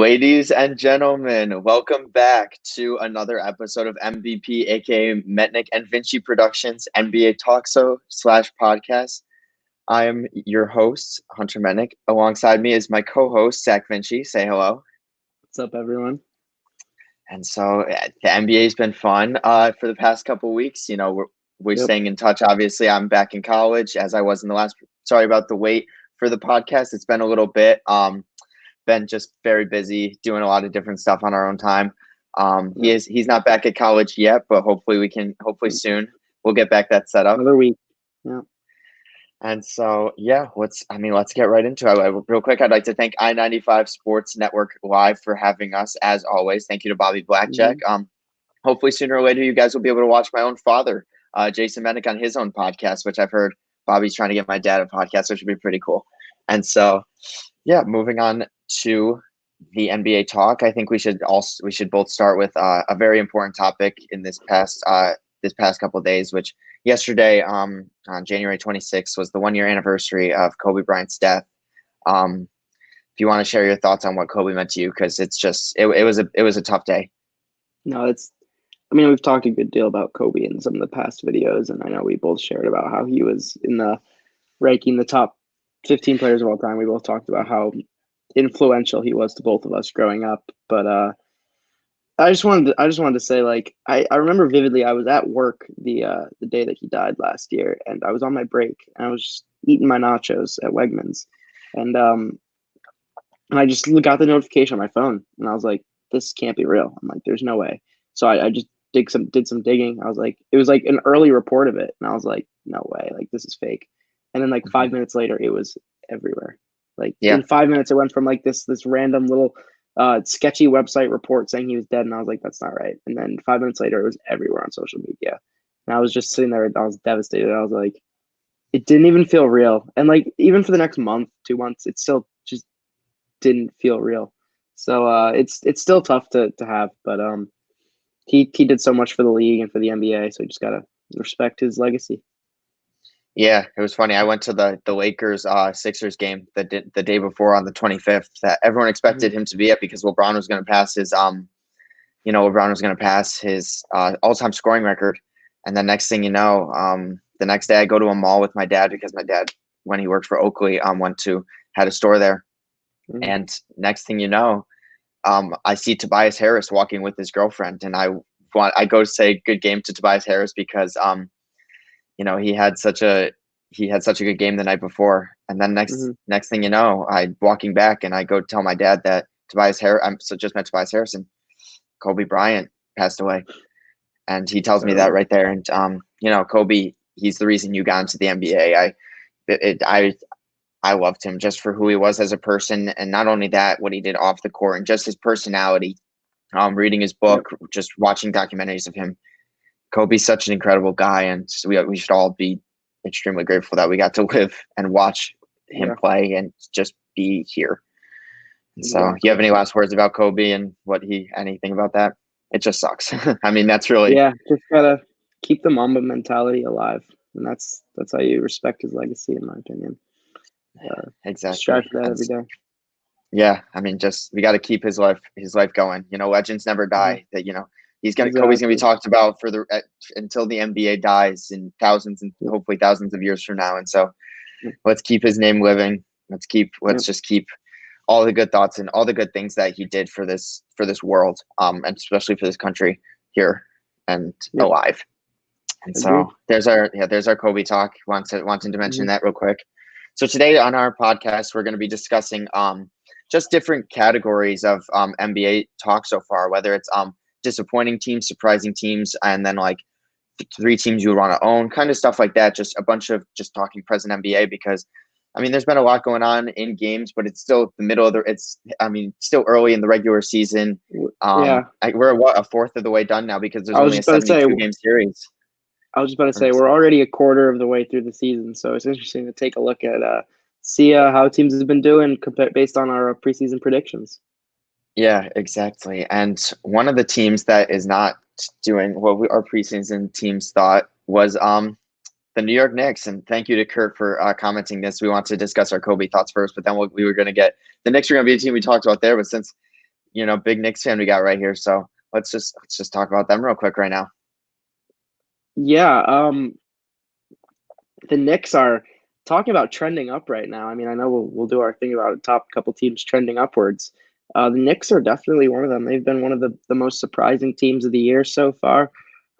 Ladies and gentlemen, welcome back to another episode of M.V.P, aka Metnick and Vinci Productions NBA Talk slash podcast. I am your host, Hunter Metnick. Alongside me is my co-host, Zach Vinci. Say hello. What's up, everyone? And so the NBA has been fun for the past couple of weeks. You know, we're staying in touch. Obviously, I'm back in college as I was in the last. Sorry about the wait for the podcast. It's been a little bit. Been just very busy doing a lot of different stuff on our own time. He's not back at college yet, but hopefully soon we'll get back that set up. Another week. Yeah. And so, let's get right into it. Real quick, I'd like to thank I-95 Sports Network Live for having us, as always. Thank you to Bobby Blackjack. Hopefully sooner or later, you guys will be able to watch my own father, Jayson Mennick, on his own podcast, which I've heard Bobby's trying to get my dad a podcast, which would be pretty cool. And so, moving on to the NBA talk, I think we should both start with a very important topic in this past couple of days, which yesterday on January 26th was the 1-year anniversary of Kobe Bryant's death. If you want to share your thoughts on what Kobe meant to you, because it's just it was a tough day. No, we've talked a good deal about Kobe in some of the past videos, and I know we both shared about how he was in the ranking the top 15 players of all time. We both talked about how influential he was to both of us growing up. But I just wanted to say, like, I remember vividly, I was at work the day that he died last year, and I was on my break, and I was just eating my nachos at Wegmans, and I just got the notification on my phone, and I was like, this can't be real. I'm like, there's no way. So I just did some digging. I was like, it was like an early report of it, and I was like, no way, like, this is fake. And then like 5 minutes later, it was everywhere. Like in 5 minutes, it went from like this random little sketchy website report saying he was dead, and I was like, that's not right. And then 5 minutes later, it was everywhere on social media, and I was just sitting there. I was devastated. I was like, it didn't even feel real. And like even for the next month, 2 months, it still just didn't feel real. So it's still tough to have, but he did so much for the league and for the NBA, so you just gotta respect his legacy. Yeah, it was funny. I went to the Lakers Sixers game the day before on the 25th that everyone expected him to be at because LeBron was going to pass his all-time scoring record. And then next thing you know, the next day I go to a mall with my dad because my dad, when he worked for Oakley, had a store there. And next thing you know, I see Tobias Harris walking with his girlfriend, and I go to say good game to Tobias Harris because he had such a good game the night before. And then next thing you know, I'm walking back and I go tell my dad that just met Tobias Harris and Kobe Bryant passed away. And he tells me that right there. And Kobe, he's the reason you got into the NBA. I loved him just for who he was as a person, and not only that, what he did off the court and just his personality. Reading his book, just watching documentaries of him. Kobe's such an incredible guy, and we should all be extremely grateful that we got to live and watch him play and just be here. And so, you have any last words about Kobe and anything about that? It just sucks. I mean, that's really just gotta keep the Mamba mentality alive, and that's how you respect his legacy, in my opinion. Exactly. Strive for that every day. Yeah, I mean, we got to keep his life going. Legends never die. That Kobe's gonna be talked about until the NBA dies in hopefully thousands of years from now. And so, let's keep his name living. Let's just keep all the good thoughts and all the good things that he did for this world, and especially for this country here and alive. And so there's our Kobe talk. Wanting to mention that real quick. So today on our podcast, we're going to be discussing just different categories of NBA talk so far, whether it's disappointing teams, surprising teams, and then like 3 teams you would want to own, kind of stuff like that. Just a bunch of just talking present NBA because, there's been a lot going on in games, but it's still the middle of still early in the regular season. We're a fourth of the way done now because there's only a 72-game series. I was just about to say we're already a quarter of the way through the season, so it's interesting to take a look at see how teams have been doing based on our preseason predictions. Yeah, exactly. And one of the teams that is not doing what our preseason teams thought was the New York Knicks. And thank you to Kurt for commenting this. We want to discuss our Kobe thoughts first, but then we were going to get the Knicks are going to be a team we talked about there. But since big Knicks fan we got right here. So let's just talk about them real quick right now. Yeah, the Knicks are talking about trending up right now. I mean, I know we'll do our thing about the top couple teams trending upwards. The Knicks are definitely one of them. They've been one of the most surprising teams of the year so far.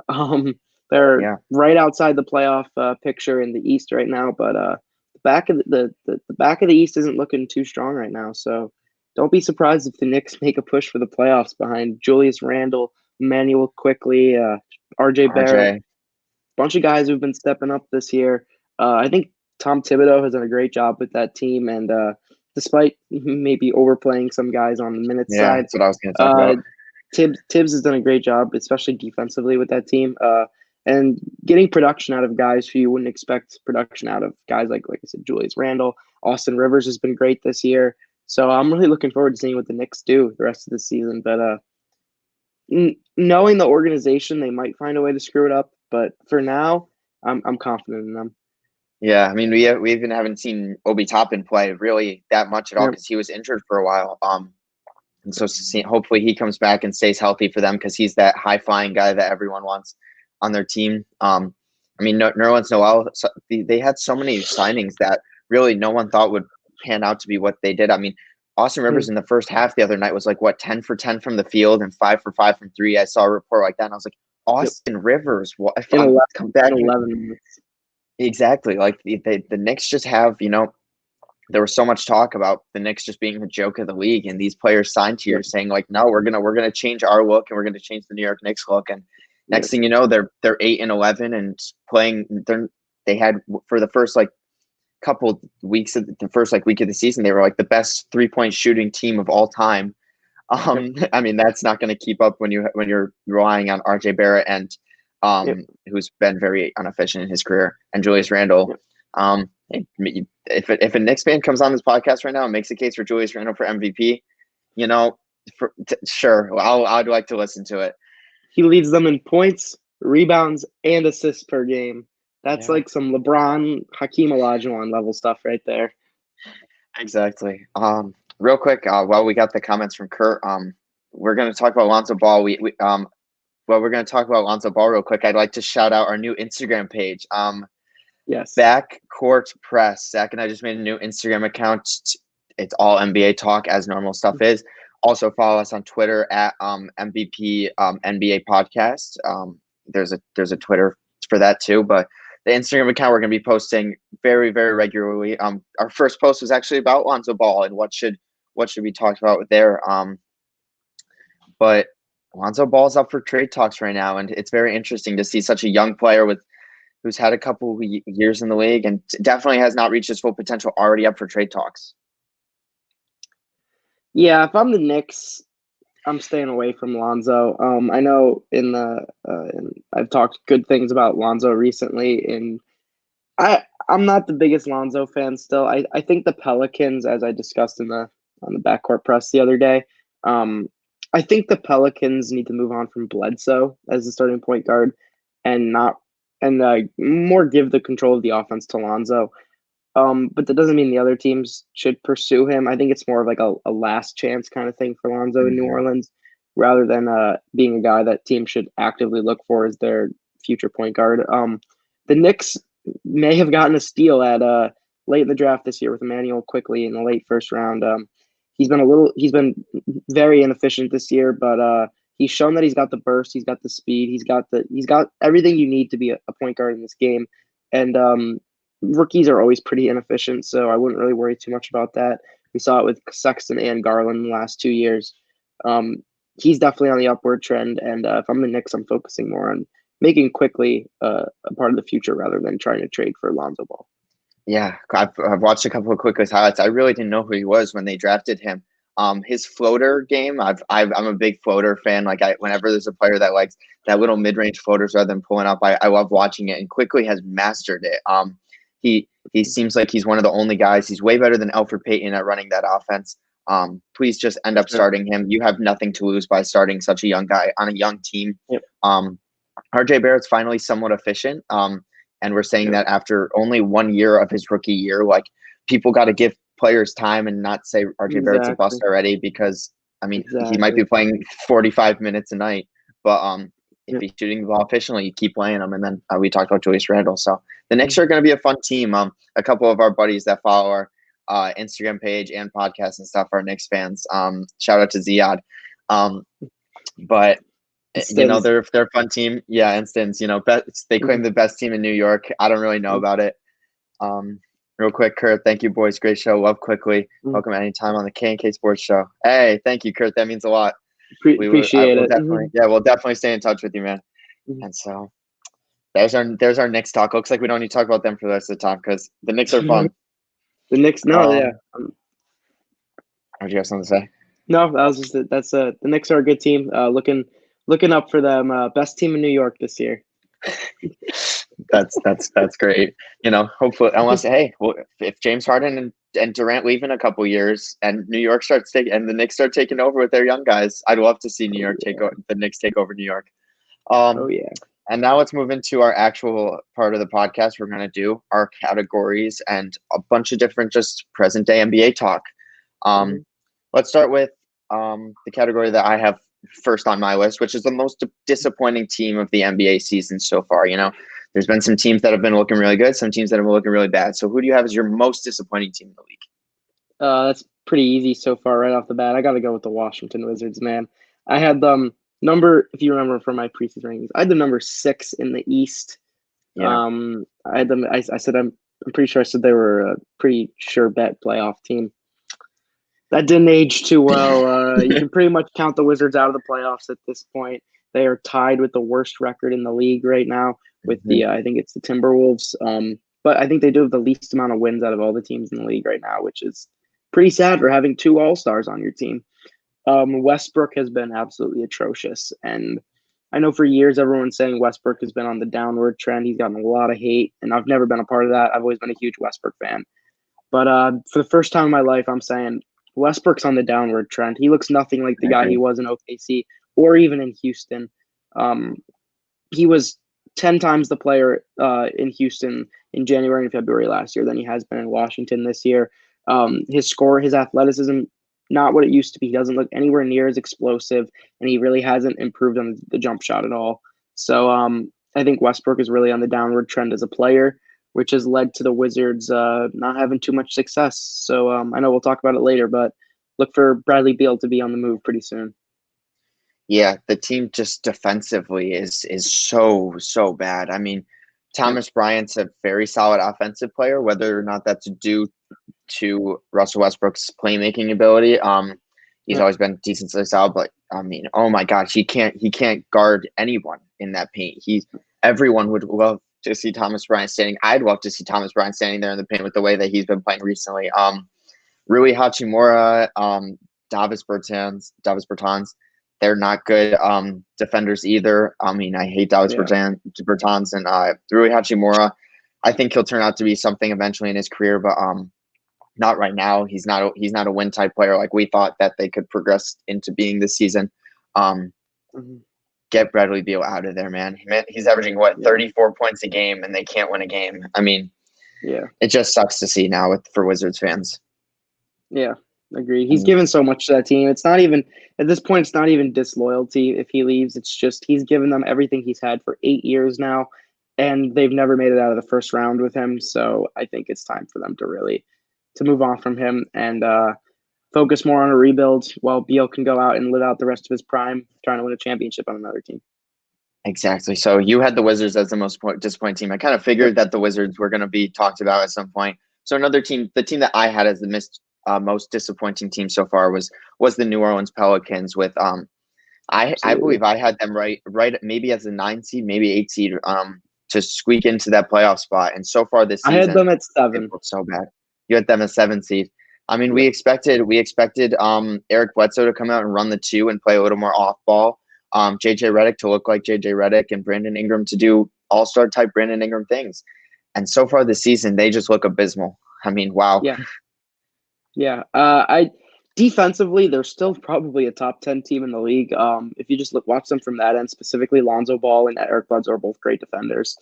Um, they're Yeah. right outside the playoff picture in the East right now, but the back of the back of the East isn't looking too strong right now. So don't be surprised if the Knicks make a push for the playoffs behind Julius Randle, Emmanuel Quickly, RJ Barrett, RJ. bunch of guys who've been stepping up this year. I think Tom Thibodeau has done a great job with that team, and despite maybe overplaying some guys on the minutes Yeah, side, that's what I was going to talk about. Tibbs has done a great job, especially defensively with that team, and getting production out of guys who you wouldn't expect production out of. Guys like I said, Julius Randle, Austin Rivers has been great this year. So I'm really looking forward to seeing what the Knicks do the rest of the season. But knowing the organization, they might find a way to screw it up. But for now, I'm confident in them. Yeah, I mean, we even haven't seen Obi Toppin play really that much at all because he was injured for a while. And so hopefully he comes back and stays healthy for them because he's that high flying guy that everyone wants on their team. I mean, Nerlens Noel, they had so many signings that really no one thought would pan out to be what they did. I mean, Austin Rivers in the first half the other night was like, 10 for 10 from the field and 5 for 5 from three. I saw a report like that and I was like, Austin Rivers, what? Come back in 11 minutes. Exactly. Like the Knicks just have, there was so much talk about the Knicks just being the joke of the league, and these players signed here saying like, no, we're gonna change our look and we're gonna change the New York Knicks look. And next thing you know, they're 8-11 and playing. They had for the first couple weeks of the first week of the season, they were like the best 3-point shooting team of all time. I mean, that's not going to keep up when you're relying on RJ Barrett and who's been very inefficient in his career, and Julius Randle. If a Knicks fan comes on this podcast right now and makes a case for Julius Randle for MVP, sure, I'd like to listen to it. He leads them in points, rebounds, and assists per game. That's like some LeBron, Hakeem Olajuwon level stuff right there. Exactly. Real quick, while we got the comments from Kurt, we're going to talk about Lonzo Ball. We're going to talk about Lonzo Ball real quick. I'd like to shout out our new Instagram page. Yes. Backcourt Press. Zach and I just made a new Instagram account. It's all NBA talk as normal stuff is. Also follow us on Twitter at M.V.P NBA podcast. There's a Twitter for that too, but the Instagram account we're going to be posting very, very regularly. Our first post was actually about Lonzo Ball and what should be talked about there. But Lonzo Ball's up for trade talks right now, and it's very interesting to see such a young player who's had a couple years in the league and definitely has not reached his full potential already up for trade talks. Yeah, if I'm the Knicks, I'm staying away from Lonzo. I know I've talked good things about Lonzo recently, and I'm not the biggest Lonzo fan still. I think the Pelicans, as I discussed on the backcourt press the other day, I think the Pelicans need to move on from Bledsoe as the starting point guard and more give the control of the offense to Lonzo. But that doesn't mean the other teams should pursue him. I think it's more of like a last chance kind of thing for Lonzo in New Orleans, rather than being a guy that teams should actively look for as their future point guard. The Knicks may have gotten a steal at late in the draft this year with Emmanuel Quickly in the late first round. He's been very inefficient this year, but he's shown that he's got the burst, he's got the speed, he's got everything you need to be a point guard in this game. And rookies are always pretty inefficient, so I wouldn't really worry too much about that. We saw it with Sexton and Garland in the last 2 years. He's definitely on the upward trend, and if I'm the Knicks, I'm focusing more on making Quickly a part of the future rather than trying to trade for Lonzo Ball. Yeah, I've watched a couple of Quickly's highlights. I really didn't know who he was when they drafted him. His floater game, I'm a big floater fan. Whenever there's a player that likes that little mid-range floaters rather than pulling up, I love watching it. And Quickly has mastered it. He seems like he's one of the only guys. He's way better than Elfrid Payton at running that offense. Please just end up starting him. You have nothing to lose by starting such a young guy on a young team. Yep. RJ Barrett's finally somewhat efficient. And we're saying that after only 1 year of his rookie year, people got to give players time and not say RJ Barrett's a bust already, because I mean, he might Exactly. be playing 45 minutes a night, but if Yeah. he's shooting the ball efficiently, you keep playing him. And then we talked about Julius Randle. So the Knicks are going to be a fun team. A couple of our buddies that follow our Instagram page and podcast and stuff are Knicks fans. Shout out to Ziad. But Stins. they're a fun team. Yeah, Instance, they claim the best team in New York. I don't really know about it. Real quick, Kurt, thank you, boys. Great show. Love quickly. Welcome anytime on the K&K Sports Show. Hey, thank you, Kurt. That means a lot. Appreciate it. We'll definitely stay in touch with you, man. And so there's our Knicks talk. Looks like we don't need to talk about them for the rest of the time because the Knicks are fun. The Knicks, yeah. What do you have something to say? No, that was just it. The Knicks are a good team. Looking up for them. Best team in New York this year. That's great. Hopefully, unless if James Harden and Durant leave in a couple years, and New York and the Knicks start taking over with their young guys, I'd love to see the Knicks take over New York. And now let's move into our actual part of the podcast. We're going to do our categories and a bunch of different just present day NBA talk. Let's start with the category that I have first on my list, which is the most disappointing team of the NBA season so far. There's been some teams that have been looking really good, some teams that have been looking really bad. So who do you have as your most disappointing team in the league? That's pretty easy so far right off the bat. I got to go with the Washington Wizards, man. I had them if you remember from my preseason rankings, I had them number 6 in the East. Yeah. I had them. I said I'm pretty sure I said they were a pretty sure bet playoff team. That didn't age too well. You can pretty much count the Wizards out of the playoffs at this point. They are tied with the worst record in the league right now with I think it's the Timberwolves. But I think they do have the least amount of wins out of all the teams in the league right now, which is pretty sad for having 2 All-Stars on your team. Westbrook has been absolutely atrocious. And I know for years everyone's saying Westbrook has been on the downward trend. He's gotten a lot of hate, and I've never been a part of that. I've always been a huge Westbrook fan. But for the first time in my life, I'm saying Westbrook's on the downward trend. He looks nothing like the guy he was in OKC or even in Houston. He was 10 times the player in Houston in January and February last year than he has been in Washington this year. His athleticism, not what it used to be. He doesn't look anywhere near as explosive, and he really hasn't improved on the jump shot at all. So I think Westbrook is really on the downward trend as a player, which has led to the Wizards not having too much success. So I know we'll talk about it later, but look for Bradley Beal to be on the move pretty soon. Yeah, the team just defensively is so bad. I mean, Thomas Bryant's a very solid offensive player, whether or not that's due to Russell Westbrook's playmaking ability. He's always been decently solid, but I mean, oh my gosh, he can't guard anyone in that paint. Everyone would love to see Thomas Bryant standing. I'd love to see Thomas Bryant standing there in the paint with the way that he's been playing recently. Rui Hachimura, Davis Bertans, they're not good defenders either. I mean, I hate Davis Bertans and Rui Hachimura. I think he'll turn out to be something eventually in his career, but not right now. He's not a win type player like we thought that they could progress into being this season. Get Bradley Beal out of there, man. He's averaging 34 points a game, and they can't win a game. I mean, it just sucks to see now for Wizards fans. Yeah, agreed. He's given so much to that team. It's not even at this point. It's not even disloyalty if he leaves. It's just he's given them everything he's had for 8 years now, and they've never made it out of the first round with him. So I think it's time for them to move on from him and focus more on a rebuild while Beal can go out and live out the rest of his prime trying to win a championship on another team. Exactly. So you had the Wizards as the most disappointing team. I kind of figured that the Wizards were going to be talked about at some point. So another team, the team that I had as the most disappointing team so far was the New Orleans Pelicans with I believe I had them right maybe as a 9 seed, maybe 8 seed to squeak into that playoff spot. And so far this season, I had them at 7. It looked so bad. You had them as 7 seed. I mean, we expected Eric Bledsoe to come out and run the 2 and play a little more off ball. JJ Redick to look like JJ Redick and Brandon Ingram to do all-star type Brandon Ingram things. And so far this season, they just look abysmal. I mean, wow. Yeah. Defensively, they're still probably a top 10 team in the league. If you just watch them from that end, specifically Lonzo Ball and Eric Bledsoe are both great defenders.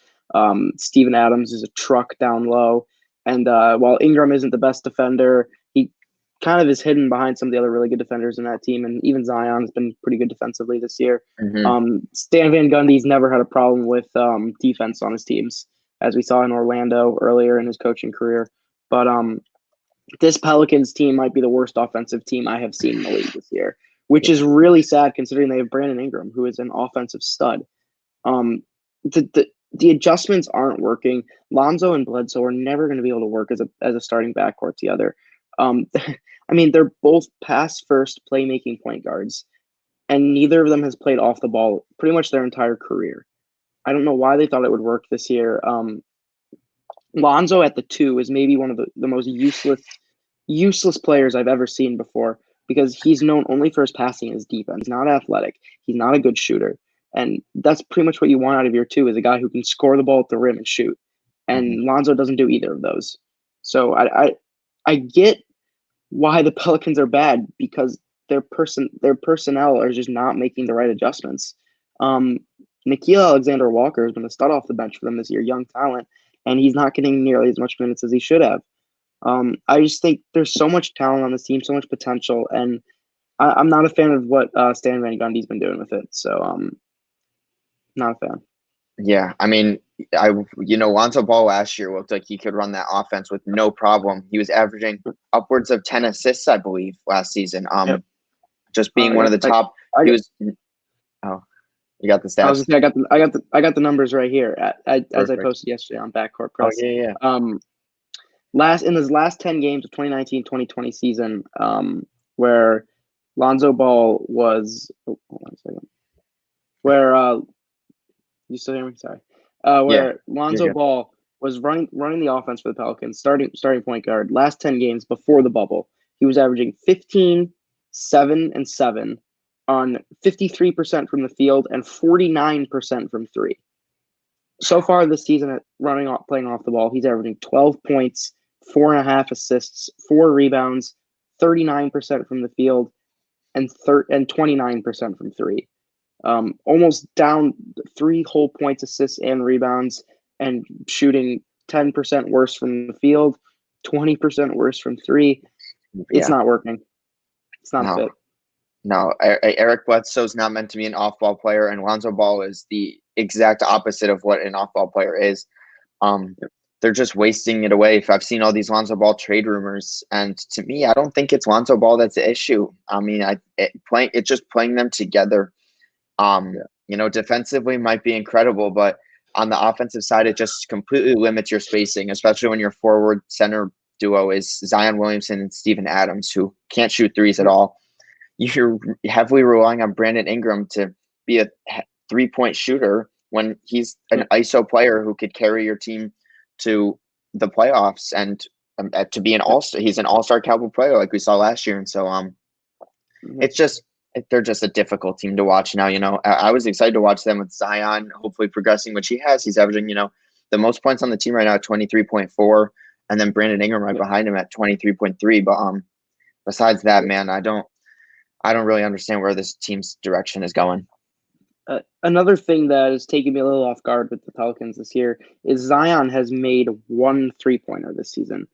Steven Adams is a truck down low. And while Ingram isn't the best defender, kind of is hidden behind some of the other really good defenders in that team, and even Zion has been pretty good defensively this year. Stan Van Gundy's never had a problem with defense on his teams, as we saw in Orlando earlier in his coaching career. But this Pelicans team might be the worst offensive team I have seen in the league this year, which is really sad considering they have Brandon Ingram, who is an offensive stud. The adjustments aren't working. Lonzo and Bledsoe are never going to be able to work as a starting backcourt together. I mean, they're both pass first playmaking point guards, and neither of them has played off the ball pretty much their entire career. I don't know why they thought it would work this year. Lonzo at the 2 is maybe one of the most useless players I've ever seen before, because he's known only for his passing and his defense. He's not athletic. He's not a good shooter. And that's pretty much what you want out of your 2, is a guy who can score the ball at the rim and shoot. And Lonzo doesn't do either of those. So I get why the Pelicans are bad, because their personnel are just not making the right adjustments. Nickeil Alexander-Walker has been a stud off the bench for them this year, young talent, and he's not getting nearly as much minutes as he should have. I just think there's so much talent on this team, so much potential, and I'm not a fan of what Stan Van Gundy's been doing with it. So not a fan. Yeah, I mean, Lonzo Ball last year looked like he could run that offense with no problem. He was averaging upwards of 10 assists, I believe, last season. Just being one of the top. He was. Oh, you got the stats. I was gonna say, I got the numbers right here as I posted yesterday on Backcourt Press. Oh yeah. In his last 10 games of 2019-2020 season, where Lonzo Ball was. Hold on a second. Where you still hear me? Sorry. Where Lonzo Ball was running the offense for the Pelicans, starting point guard. Last 10 games before the bubble, he was averaging 15, 7, and 7 on 53% from the field and 49% from 3. So far this season, playing off the ball, he's averaging 12 points, 4.5 assists, 4 rebounds, 39% from the field, and 29% from 3. Almost down 3 whole points, assists, and rebounds, and shooting 10% worse from the field, 20% worse from 3. It's not working. It's not fit. No, Eric Bledsoe's not meant to be an off-ball player, and Lonzo Ball is the exact opposite of what an off-ball player is. They're just wasting it away. I've seen all these Lonzo Ball trade rumors, and to me, I don't think it's Lonzo Ball that's the issue. I mean, it's just playing them together. Defensively might be incredible, but on the offensive side, it just completely limits your spacing, especially when your forward center duo is Zion Williamson and Steven Adams, who can't shoot threes at all. You're heavily relying on Brandon Ingram to be a 3-point shooter when he's an ISO player who could carry your team to the playoffs and to be an all-star. He's an all-star caliber player like we saw last year. And so they're just a difficult team to watch now. I was excited to watch them with Zion hopefully progressing, which he has. He's averaging, the most points on the team right now at 23.4, and then Brandon Ingram right behind him at 23.3. But besides that, man, I don't really understand where this team's direction is going. Another thing that is taking me a little off guard with the Pelicans this year is Zion has made 1 3-pointer this season.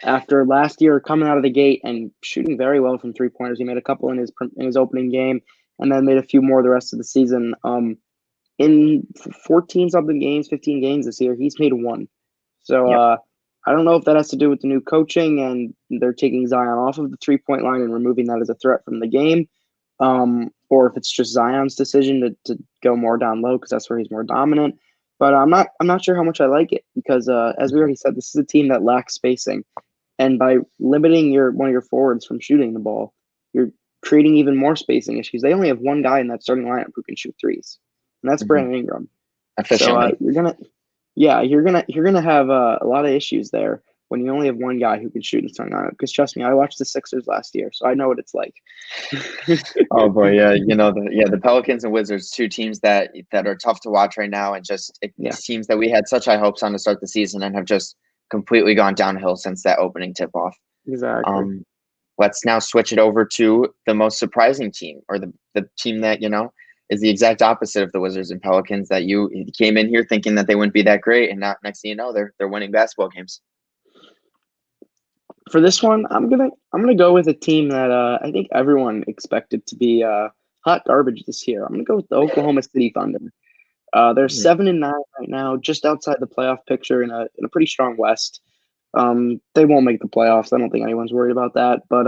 After last year coming out of the gate and shooting very well from 3-pointers, he made a couple in his opening game, and then made a few more the rest of the season. In 14-something games, 15 games this year, he's made 1. So I don't know if that has to do with the new coaching and they're taking Zion off of the 3-point line and removing that as a threat from the game, or if it's just Zion's decision to go more down low because that's where he's more dominant. But I'm not sure how much I like it because, as we already said, this is a team that lacks spacing, and by limiting one of your forwards from shooting the ball, you're creating even more spacing issues. They only have one guy in that starting lineup who can shoot threes, and that's Brandon Ingram. So you're gonna have a lot of issues there when you only have one guy who can shoot in the starting lineup. Because trust me, I watched the Sixers last year, so I know what it's like. Oh boy, yeah, the Pelicans and Wizards, 2 teams that are tough to watch right now, and teams that we had such high hopes on to start the season and have just completely gone downhill since that opening tip-off. Exactly. Let's now switch it over to the most surprising team, or the team that is the exact opposite of the Wizards and Pelicans, that you came in here thinking that they wouldn't be that great, and now next thing you know, they're winning basketball games. For this one, I'm gonna go with a team that I think everyone expected to be hot garbage this year. I'm gonna go with the Oklahoma City Thunder. They're 7-9 right now, just outside the playoff picture in a pretty strong West. They won't make the playoffs. I don't think anyone's worried about that. But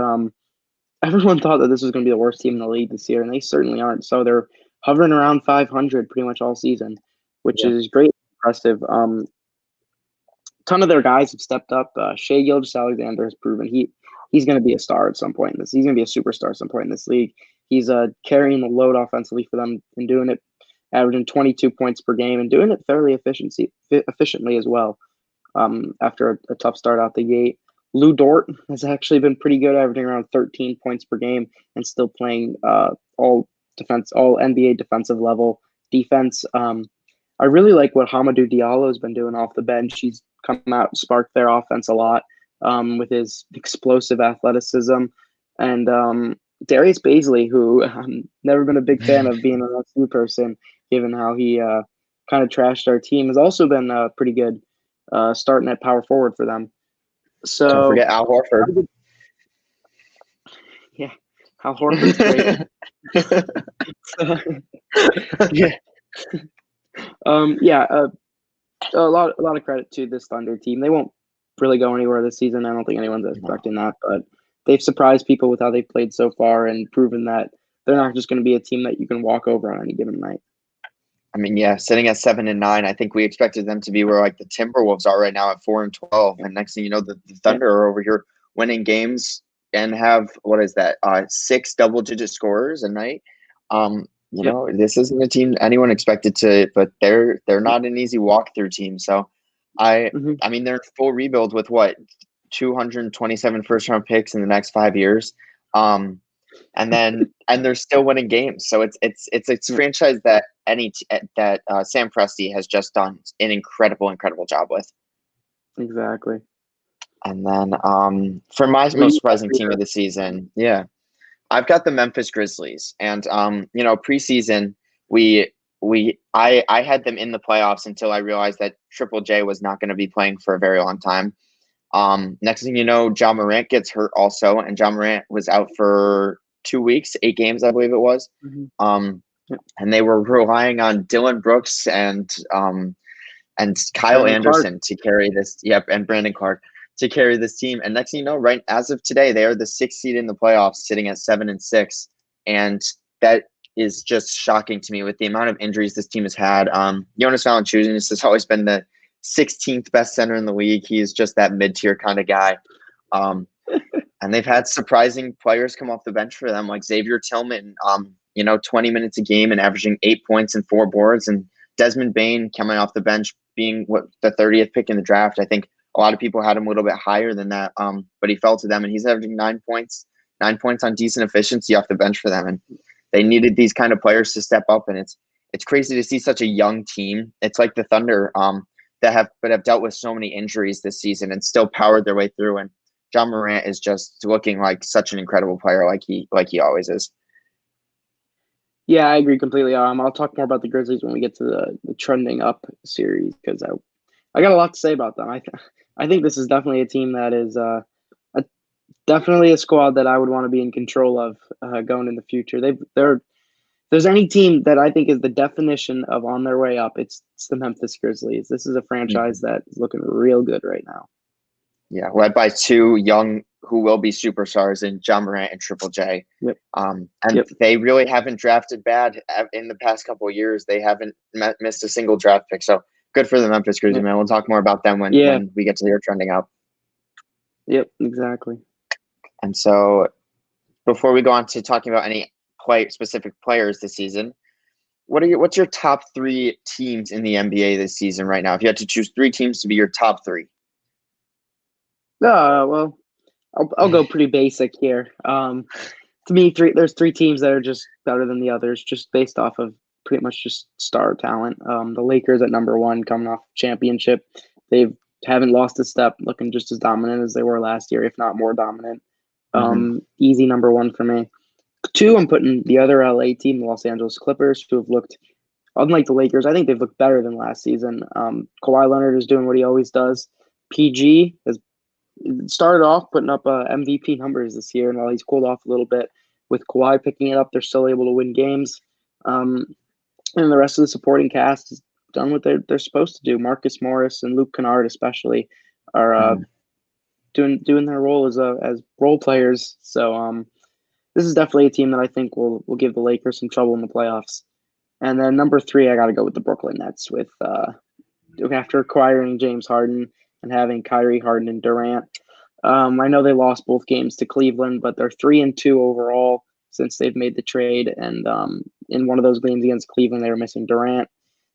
everyone thought that this was going to be the worst team in the league this year, and they certainly aren't. So they're hovering around 500 pretty much all season, which Yeah. is great, impressive. Ton of their guys have stepped up. Shea Gilgeous-Alexander has proven he's going to be a star at some point in this. He's going to be a superstar at some point in this league. He's carrying the load offensively for them and doing it, averaging 22 points per game and doing it fairly efficiently as well. After a tough start out the gate, Lou Dort has actually been pretty good, averaging around 13 points per game and still playing all NBA defensive level defense. I really like what Hamidou Diallo has been doing off the bench. He's come out and sparked their offense a lot with his explosive athleticism. And Darius Baisley, who I've never been a big fan of being an LSU person, given how he kind of trashed our team, has also been pretty good starting at power forward for them. So Don't forget Al Horford. Yeah, Al Horford's great. Yeah. A lot of credit to this Thunder team. They won't really go anywhere this season. I don't think anyone's expecting that, but they've surprised people with how they've played so far and proven that they're not just going to be a team that you can walk over on any given night. I mean, yeah, sitting at 7-9, I think we expected them to be where like the Timberwolves are right now at 4-12, and next thing you know, the Thunder are over here winning games and have what is that? 6 double-digit scorers a night. You know, this isn't a team anyone expected to, but they're not an easy walkthrough team. So, I mean, they're in full rebuild with what 227 first-round picks in the next 5 years, and they're still winning games. So it's a franchise that Sam Presti has just done an incredible job with. Exactly. And then for my most surprising team of the season, yeah. I've got the Memphis Grizzlies, and you know, preseason I had them in the playoffs until I realized that Triple J was not going to be playing for a very long time. Next thing you know, Jamal Murray gets hurt also, and Jamal Murray was out for 2 weeks, 8 games, I believe it was. And they were relying on Dylan Brooks and Kyle Brandon Anderson to carry this. Yep, and Brandon Clark to carry this team. And next thing you know, right as of today, they are the 6th seed in the playoffs, sitting at 7-6, and that is just shocking to me with the amount of injuries this team has had. Jonas Valanciunas has always been the 16th best center in the league. He is just that mid-tier kind of guy. And they've had surprising players come off the bench for them, like Xavier Tillman, 20 minutes a game and averaging 8 points and 4 boards, and Desmond Bane coming off the bench being the 30th pick in the draft. I think a lot of people had him a little bit higher than that, but he fell to them, and he's averaging 9 points on decent efficiency off the bench for them. And they needed these kind of players to step up, and it's crazy to see such a young team. It's like the Thunder that have dealt with so many injuries this season and still powered their way through. And John Morant is just looking like such an incredible player, like he always is. Yeah, I agree completely. I'll talk more about the Grizzlies when we get to the trending up series, because I got a lot to say about them. I think this is definitely a team that is definitely a squad that I would want to be in control of going in the future. There's any team that I think is the definition of on their way up, it's the Memphis Grizzlies. This is a franchise that is looking real good right now. Yeah, led by 2 young who will be superstars in John Morant and Triple J. They really haven't drafted bad in the past couple of years. They haven't missed a single draft pick. So good for the Memphis Grizzlies, man. We'll talk more about them when we get to their trending up. Yep, exactly. And so before we go on to talking about any specific players this season, what's your top 3 teams in the NBA this season right now? If you had to choose 3 teams to be your top 3. Well, I'll go pretty basic here. To me, there's 3 teams that are just better than the others, just based off of pretty much just star talent. The Lakers at number 1, coming off championship. They haven't lost a step, looking just as dominant as they were last year, if not more dominant. Easy number 1 for me. 2, I'm putting the other LA team, the Los Angeles Clippers, who have looked, unlike the Lakers, I think they've looked better than last season. Kawhi Leonard is doing what he always does. PG has started off putting up MVP numbers this year, and while he's cooled off a little bit with Kawhi picking it up, they're still able to win games. And the rest of the supporting cast has done what they're supposed to do. Marcus Morris and Luke Kennard especially are doing their role as role players. So this is definitely a team that I think will give the Lakers some trouble in the playoffs. And then number 3, I got to go with the Brooklyn Nets with after acquiring James Harden and having Kyrie, Harden, and Durant. I know they lost both games to Cleveland, but they're 3-2 overall since they've made the trade. And in one of those games against Cleveland, they were missing Durant.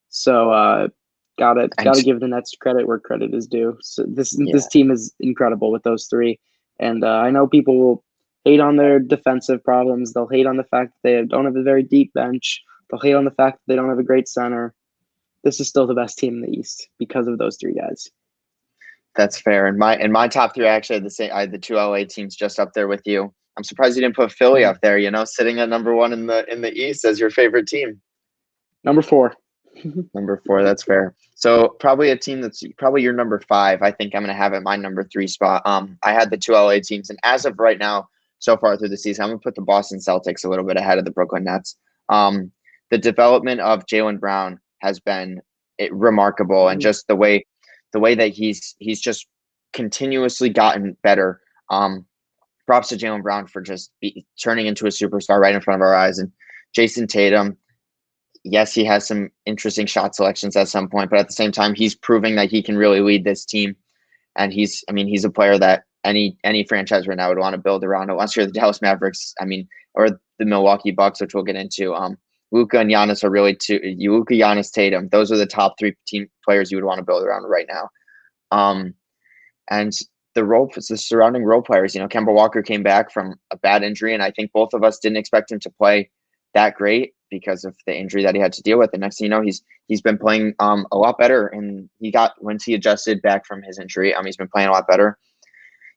So gotta give the Nets credit where credit is due. So this team is incredible with those 3. And I know people will hate on their defensive problems. They'll hate on the fact that they don't have a very deep bench. They'll hate on the fact that they don't have a great center. This is still the best team in the East because of those 3 guys. That's fair. And my top 3 actually had the same. I had the 2 LA teams just up there with you. I'm surprised you didn't put Philly up there. Sitting at number 1 in the East as your favorite team. Number 4. Number 4. That's fair. So probably a team that's probably your number 5. I think I'm going to have at my number 3 spot. I had the 2 LA teams, and as of right now, so far through the season, I'm going to put the Boston Celtics a little bit ahead of the Brooklyn Nets. The development of Jaylen Brown has been remarkable, and just the way that he's just continuously gotten better. Props to Jaylen Brown for just turning into a superstar right in front of our eyes. And Jayson Tatum, yes, he has some interesting shot selections at some point, but at the same time, he's proving that he can really lead this team. And he's a player that any franchise right now would want to build around, unless you're the Dallas Mavericks, or the Milwaukee Bucks, which we'll get into. Luka and Giannis are really Luka, Giannis, Tatum. Those are the top 3 team players you would want to build around right now. And the surrounding role players, Kemba Walker came back from a bad injury, and I think both of us didn't expect him to play that great because of the injury that he had to deal with. The next thing you know, he's been playing a lot better, and once he adjusted back from his injury, he's been playing a lot better.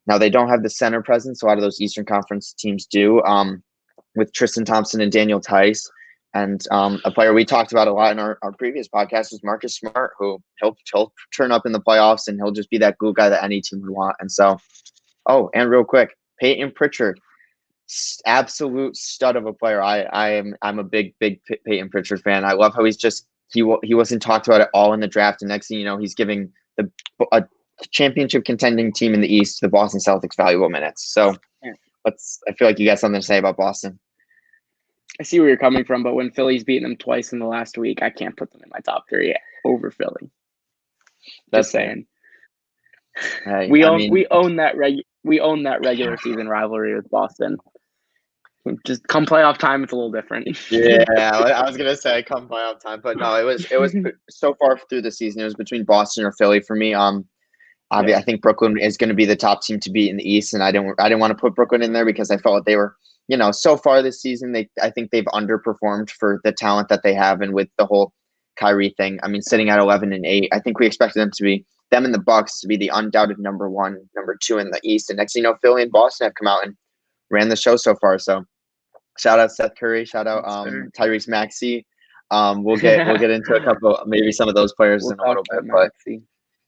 Now they don't have the center presence a lot of those Eastern Conference teams do, with Tristan Thompson and Daniel Tice. And a player we talked about a lot in our previous podcast was Marcus Smart, who he'll turn up in the playoffs, and he'll just be that glue guy that any team would want. And so, and real quick, Peyton Pritchard, absolute stud of a player. I'm a big Peyton Pritchard fan. I love how he wasn't talked about at all in the draft, and next thing you know, he's giving a championship contending team in the East, the Boston Celtics, valuable minutes. So I feel like you got something to say about Boston. I see where you're coming from, but when Philly's beaten them twice in the last week, I can't put them in my top 3 over Philly. Just saying. Hey, we own that regular season rivalry with Boston. Just come playoff time, it's a little different. Yeah, I was gonna say come playoff time, but no, it was so far through the season. It was between Boston or Philly for me. I think Brooklyn is going to be the top team to beat in the East, and I didn't want to put Brooklyn in there because I felt like they were. So far this season, I think they've underperformed for the talent that they have, and with the whole Kyrie thing. Sitting at 11-8, I think we expected them and the Bucks to be the undoubted number 1, number 2 in the East. And next thing you know, Philly and Boston have come out and ran the show so far. So shout out Seth Curry, shout out Tyrese Maxey. We'll get into a couple, maybe some of those players in a little bit, but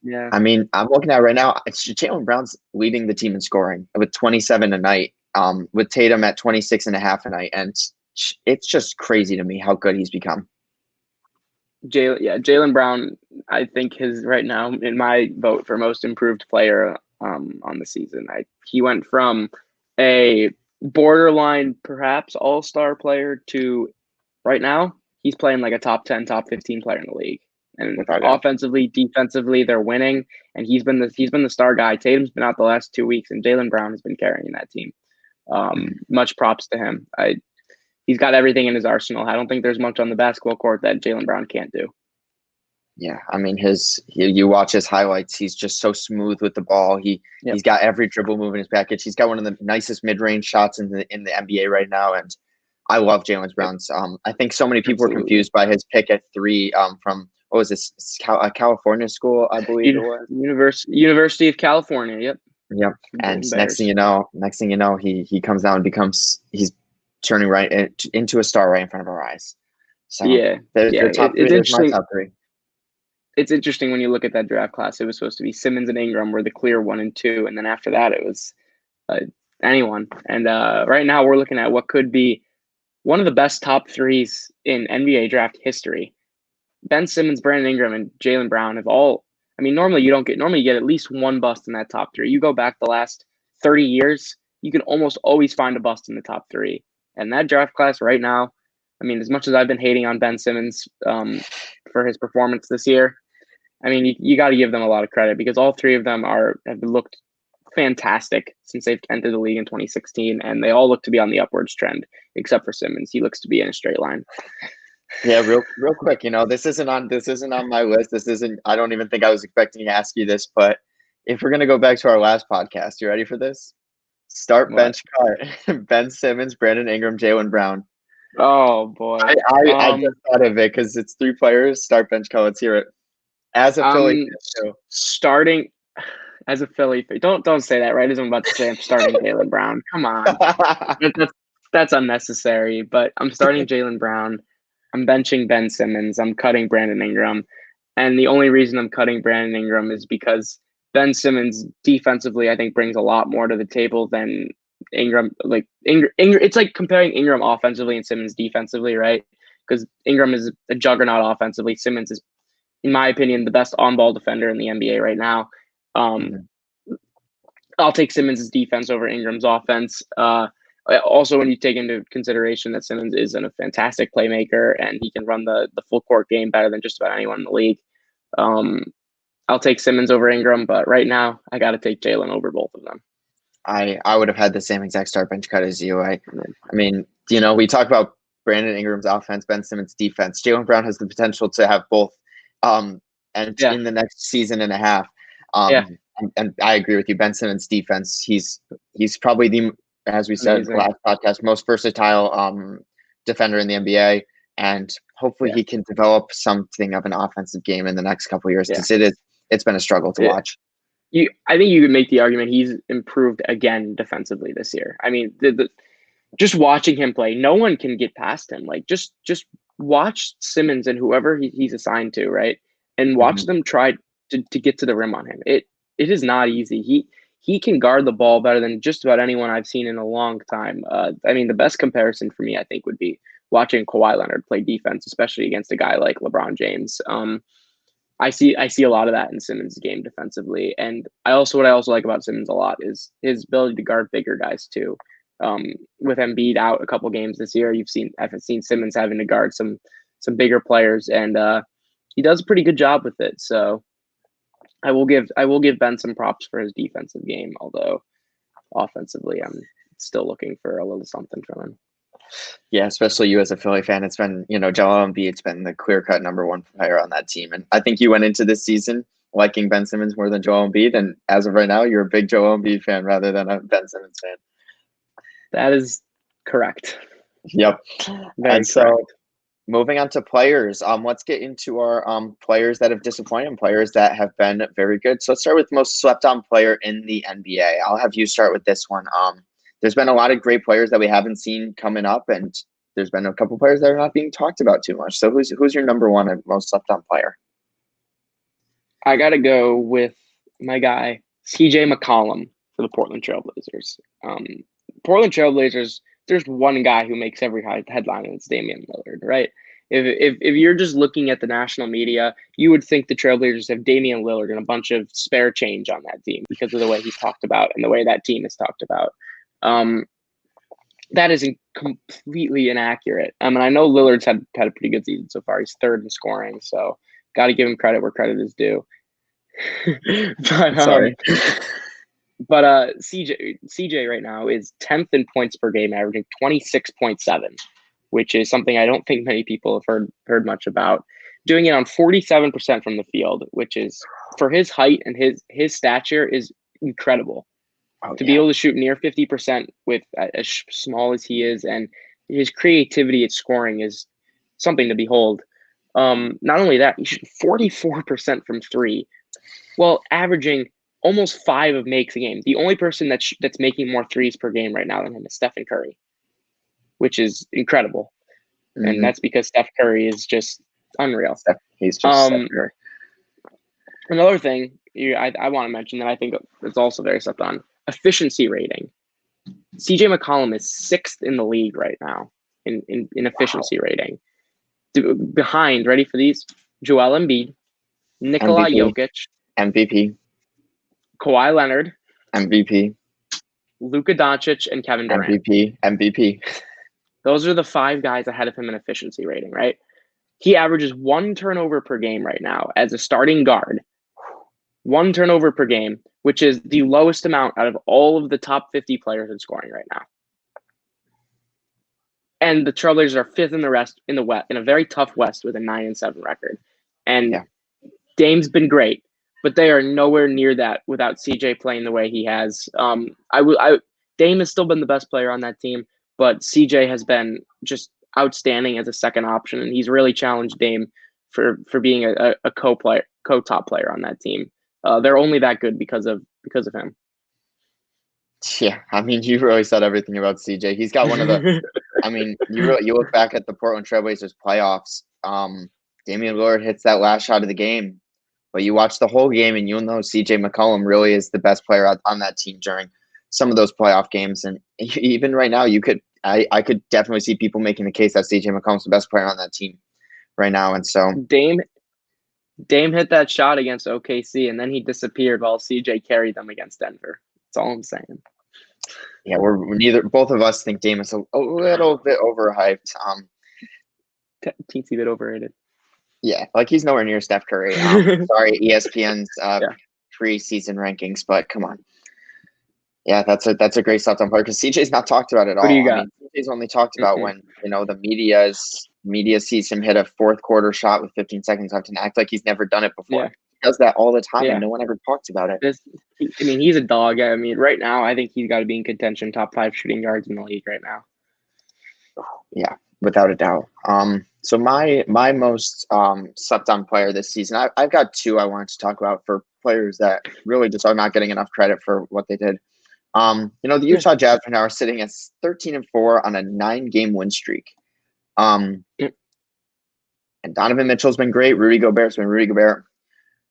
yeah. I'm looking at right now, it's Jaylen Brown's leading the team in scoring with 27 a night. With Tatum at 26.5 a night, and it's just crazy to me how good he's become. Jaylen Brown, I think right now in my vote for most improved player on the season. He went from a borderline perhaps all-star player to right now he's playing like a top 10, top 15 player in the league. And offensively, defensively, they're winning, and he's been the star guy. Tatum's been out the last 2 weeks, and Jaylen Brown has been carrying that team. Much props to him. He's got everything in his arsenal. I don't think there's much on the basketball court that Jaylen Brown can't do. Yeah, you watch his highlights. He's just so smooth with the ball. He's got every dribble move in his package. He's got one of the nicest mid-range shots in the NBA right now, and I love Jaylen Brown's. I think so many people were confused by his pick at 3 from what was this California school, I believe it was. University of California. Yep. Yep. And next thing you know, he comes down and he's turning right into a star right in front of our eyes. So it's my top 3. it's interesting when you look at that draft class. It was supposed to be Simmons and Ingram were the clear 1 and 2, and then after that it was anyone. And right now we're looking at what could be one of the best top threes in NBA draft history. Ben Simmons, Brandon Ingram, and Jaylen Brown have all. I mean, normally you get at least one bust in that top three. You go back the last 30 years, you can almost always find a bust in the top three. And that draft class right now, I mean, as much as I've been hating on Ben Simmons for his performance this year, I mean, you got to give them a lot of credit because all three of them have looked fantastic since they've entered the league in 2016, and they all look to be on the upwards trend, except for Simmons. He looks to be in a straight line. Yeah, real quick. This isn't on my list. This isn't. I don't even think I was expecting to ask you this, but if we're gonna go back to our last podcast, you ready for this? Start bench cut: Ben Simmons, Brandon Ingram, Jaylen Brown. Oh boy, I just thought of it because it's 3 players. Start bench cut. Let's hear it. As a Philly, starting as a Philly, don't say that. Right as I'm about to say, I'm starting Jaylen Brown. Come on, that's unnecessary. But I'm starting Jaylen Brown. I'm benching Ben Simmons. I'm cutting Brandon Ingram. And the only reason I'm cutting Brandon Ingram is because Ben Simmons defensively, I think, brings a lot more to the table than Ingram. Like Ingram, it's like comparing Ingram offensively and Simmons defensively, right? Because Ingram is a juggernaut offensively. Simmons is, in my opinion, the best on-ball defender in the NBA right now. I'll take Simmons' defense over Ingram's offense. Also, when you take into consideration that Simmons is a fantastic playmaker and he can run the full court game better than just about anyone in the league, I'll take Simmons over Ingram. But right now, I got to take Jaylen over both of them. I would have had the same exact start bench cut as you. I mean, we talk about Brandon Ingram's offense, Ben Simmons' defense. Jaylen Brown has the potential to have both, in the next season and a half. And I agree with you. Ben Simmons' defense, he's probably the, as we said in the last podcast, most versatile defender in the NBA, and hopefully he can develop something of an offensive game in the next couple of years because it's been a struggle to watch. I think you could make the argument he's improved again defensively this year. I mean, just watching him play, no one can get past him. Like just watch Simmons and whoever he's assigned to, right, and watch them try to get to the rim on him. It is not easy. He can guard the ball better than just about anyone I've seen in a long time. I mean, the best comparison for me, I think, would be watching Kawhi Leonard play defense, especially against a guy like LeBron James. I see a lot of that in Simmons' game defensively, and what I also like about Simmons a lot is his ability to guard bigger guys too. With Embiid out a couple games this year, I've seen Simmons having to guard some bigger players, and he does a pretty good job with it. So I will give Ben some props for his defensive game, although offensively I'm still looking for a little something from him. Yeah, especially you as a Philly fan. It's been, Joel Embiid's been the clear-cut number one player on that team. And I think you went into this season liking Ben Simmons more than Joel Embiid. And as of right now, you're a big Joel Embiid fan rather than a Ben Simmons fan. That is correct. Yep. Very correct. Moving on to players, let's get into our players that have disappointed and players that have been very good. So let's start with most slept-on player in the NBA. I'll have you start with this one. There's been a lot of great players that we haven't seen coming up, and there's been a couple players that are not being talked about too much. So who's your number one and most slept-on player? I got to go with my guy, CJ McCollum for the Portland Trailblazers. Portland Trailblazers, there's one guy who makes every headline, and it's Damian Lillard, right? If you're just looking at the national media, you would think the Trailblazers have Damian Lillard and a bunch of spare change on that team because of the way he's talked about and the way that team is talked about. That is completely inaccurate. I mean, I know Lillard's had a pretty good season so far. He's third in scoring, so got to give him credit where credit is due. But CJ right now is 10th in points per game, averaging 26.7, which is something I don't think many people have heard much about. Doing it on 47% from the field, which is, for his height and his stature, is incredible. Be able to shoot near 50% with as small as he is, and his creativity at scoring is something to behold. Not only that, he shot 44% from three, while averaging almost 5 makes a game. The only person that's making more threes per game right now than him is Stephen Curry, which is incredible. And that's because Steph Curry is just unreal. He's just Steph Curry. Another thing I want to mention that I think is also very slept on, efficiency rating. CJ McCollum is 6th in the league right now in efficiency rating. Behind, ready for these? Joel Embiid, Nikola MVP, Jokic, MVP, Kawhi Leonard, MVP, Luka Doncic, and Kevin Durant. MVP, MVP. Those are the 5 guys ahead of him in efficiency rating, right? He averages 1 turnover per game right now as a starting guard. 1 turnover per game, which is the lowest amount out of all of the top 50 players in scoring right now. And the Trailblazers are 5th in the West in a very tough West with a 9-7 record. And Dame's been great, but they are nowhere near that without CJ playing the way he has. Dame has still been the best player on that team, but CJ has been just outstanding as a second option, and he's really challenged Dame for being a co-top player on that team. They're only that good because of him. Yeah, I mean, you really said everything about CJ. He's got one of the. I mean, you look back at the Portland Trailblazers playoffs. Damian Lillard hits that last shot of the game, but you watch the whole game and you'll know CJ McCollum really is the best player on that team during some of those playoff games. And even right now, I could definitely see people making the case that CJ McCollum's the best player on that team right now. And so Dame hit that shot against OKC, and then he disappeared while CJ carried them against Denver. That's all I'm saying. Yeah, both of us think Dame is a little bit overhyped. Teensy bit overrated. Yeah, like he's nowhere near Steph Curry. Sorry, ESPN's preseason rankings, but come on. Yeah, that's a great stuff on player because CJ's not talked about at all. What do you got? I mean, CJ's only talked about when the media sees him hit a fourth quarter shot with 15 seconds left and act like he's never done it before. Yeah. He does that all the time, and no one ever talks about it. He's a dog. I mean, right now, I think he's got to be in contention, top 5 shooting guards in the league right now. Yeah, without a doubt. So my most slept on player this season, I've got 2 I wanted to talk about for players that really just are not getting enough credit for what they did. The Utah Jazz right now are sitting at 13-4 on a 9-game win streak. And Donovan Mitchell's been great. Rudy Gobert's been Rudy Gobert.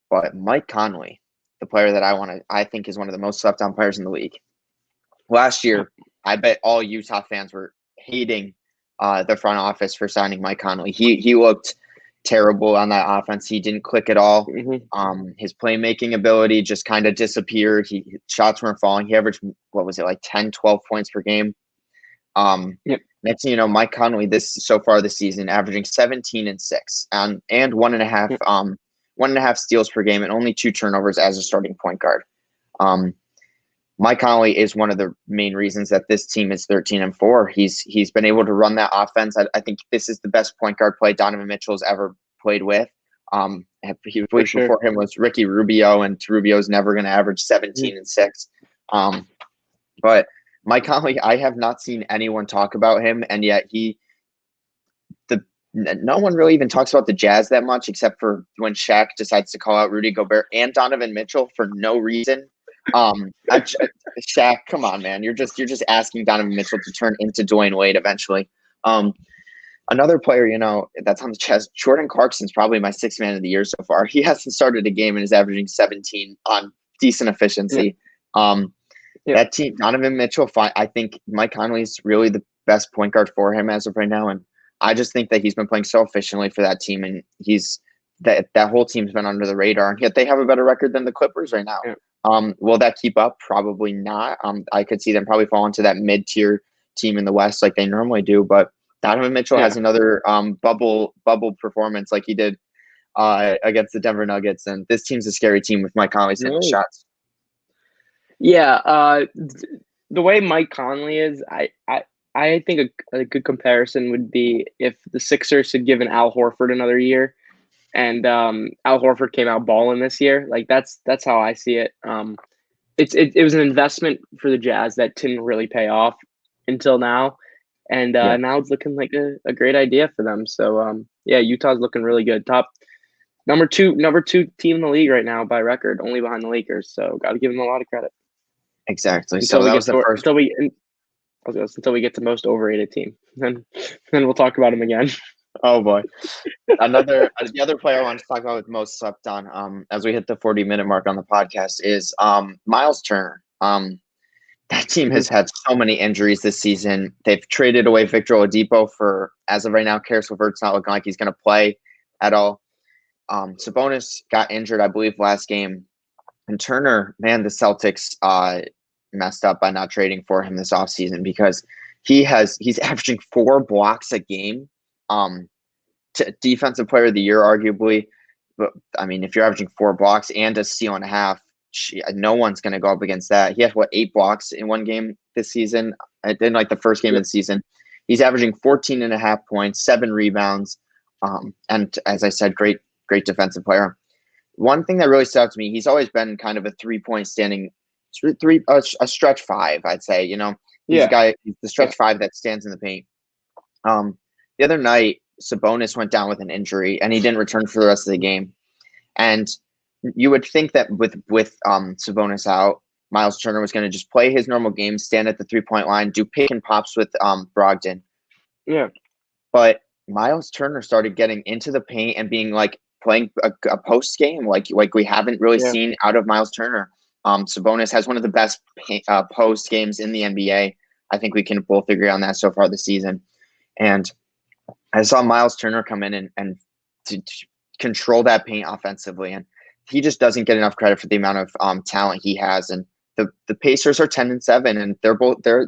But Mike Conley, the player that I think is one of the most slept on players in the league. Last year, I bet all Utah fans were hating the front office for signing Mike Conley. He looked terrible on that offense. He didn't click at all. His playmaking ability just kind of disappeared. Shots weren't falling. He averaged, 10, 12 points per game. Next thing you know, Mike Conley so far this season averaging 17 and 6 and 1.5 steals per game and only 2 turnovers as a starting point guard. Mike Conley is one of the main reasons that this team is 13-4. He's been able to run that offense. I think this is the best point guard play Donovan Mitchell's ever played with. Before him was Ricky Rubio, and Rubio's never going to average 17 and 6. But Mike Conley, I have not seen anyone talk about him, and yet no one really even talks about the Jazz that much, except for when Shaq decides to call out Rudy Gobert and Donovan Mitchell for no reason. Shaq, come on, man. You're just asking Donovan Mitchell to turn into Dwayne Wade eventually. Another player, that's on the Jazz, Jordan Clarkson's probably my 6th man of the year so far. He hasn't started a game and is averaging 17 on decent efficiency. That team, Donovan Mitchell, I think Mike Conley's really the best point guard for him as of right now, and I just think that he's been playing so efficiently for that team, and that whole team's been under the radar, and yet they have a better record than the Clippers right now. Will that keep up? Probably not. I could see them probably fall into that mid-tier team in the West like they normally do, but Donovan Mitchell has another bubble performance like he did against the Denver Nuggets, and this team's a scary team with Mike Conley hitting the shots. Yeah, the way Mike Conley is, I think a good comparison would be if the Sixers had given Al Horford another year, and Al Horford came out balling this year. Like that's how I see it. It was an investment for the Jazz that didn't really pay off until now, and now it's looking like a great idea for them. So Utah's looking really good. Number two team in the league right now by record, only behind the Lakers. So got to give them a lot of credit. Exactly. So that was the first. Until we get to most overrated team, then we'll talk about them again. Oh boy. The other player I want to talk about with most slept on, as we hit the 40-minute mark on the podcast is Miles Turner. That team has had so many injuries this season. They've traded away Victor Oladipo for, as of right now, Karis LeVert's not looking like he's going to play at all. Sabonis got injured, I believe, last game. And Turner, man, the Celtics messed up by not trading for him this offseason because he's averaging 4 blocks a game. Defensive player of the year, arguably. But I mean, if you're averaging 4 blocks and a steal and a half, no one's going to go up against that. He had 8 blocks in one game this season. In like the first game of the season, he's averaging 14 and a half points, 7 rebounds, and as I said, great defensive player. One thing that really stood out to me, he's always been kind of a 3-point standing, a stretch 5, I'd say. You know, he's the stretch 5 that stands in the paint. The other night, Sabonis went down with an injury, and he didn't return for the rest of the game. And you would think that with Sabonis out, Miles Turner was going to just play his normal game, stand at the 3-point line, do pick and pops with Brogdon. Yeah. But Miles Turner started getting into the paint and being like playing a post game like we haven't really seen out of Miles Turner. Sabonis has one of the best post games in the NBA. I think we can both agree on that so far this season. And I saw Miles Turner come in and to control that paint offensively, and he just doesn't get enough credit for the amount of talent he has. And the Pacers are 10-7, and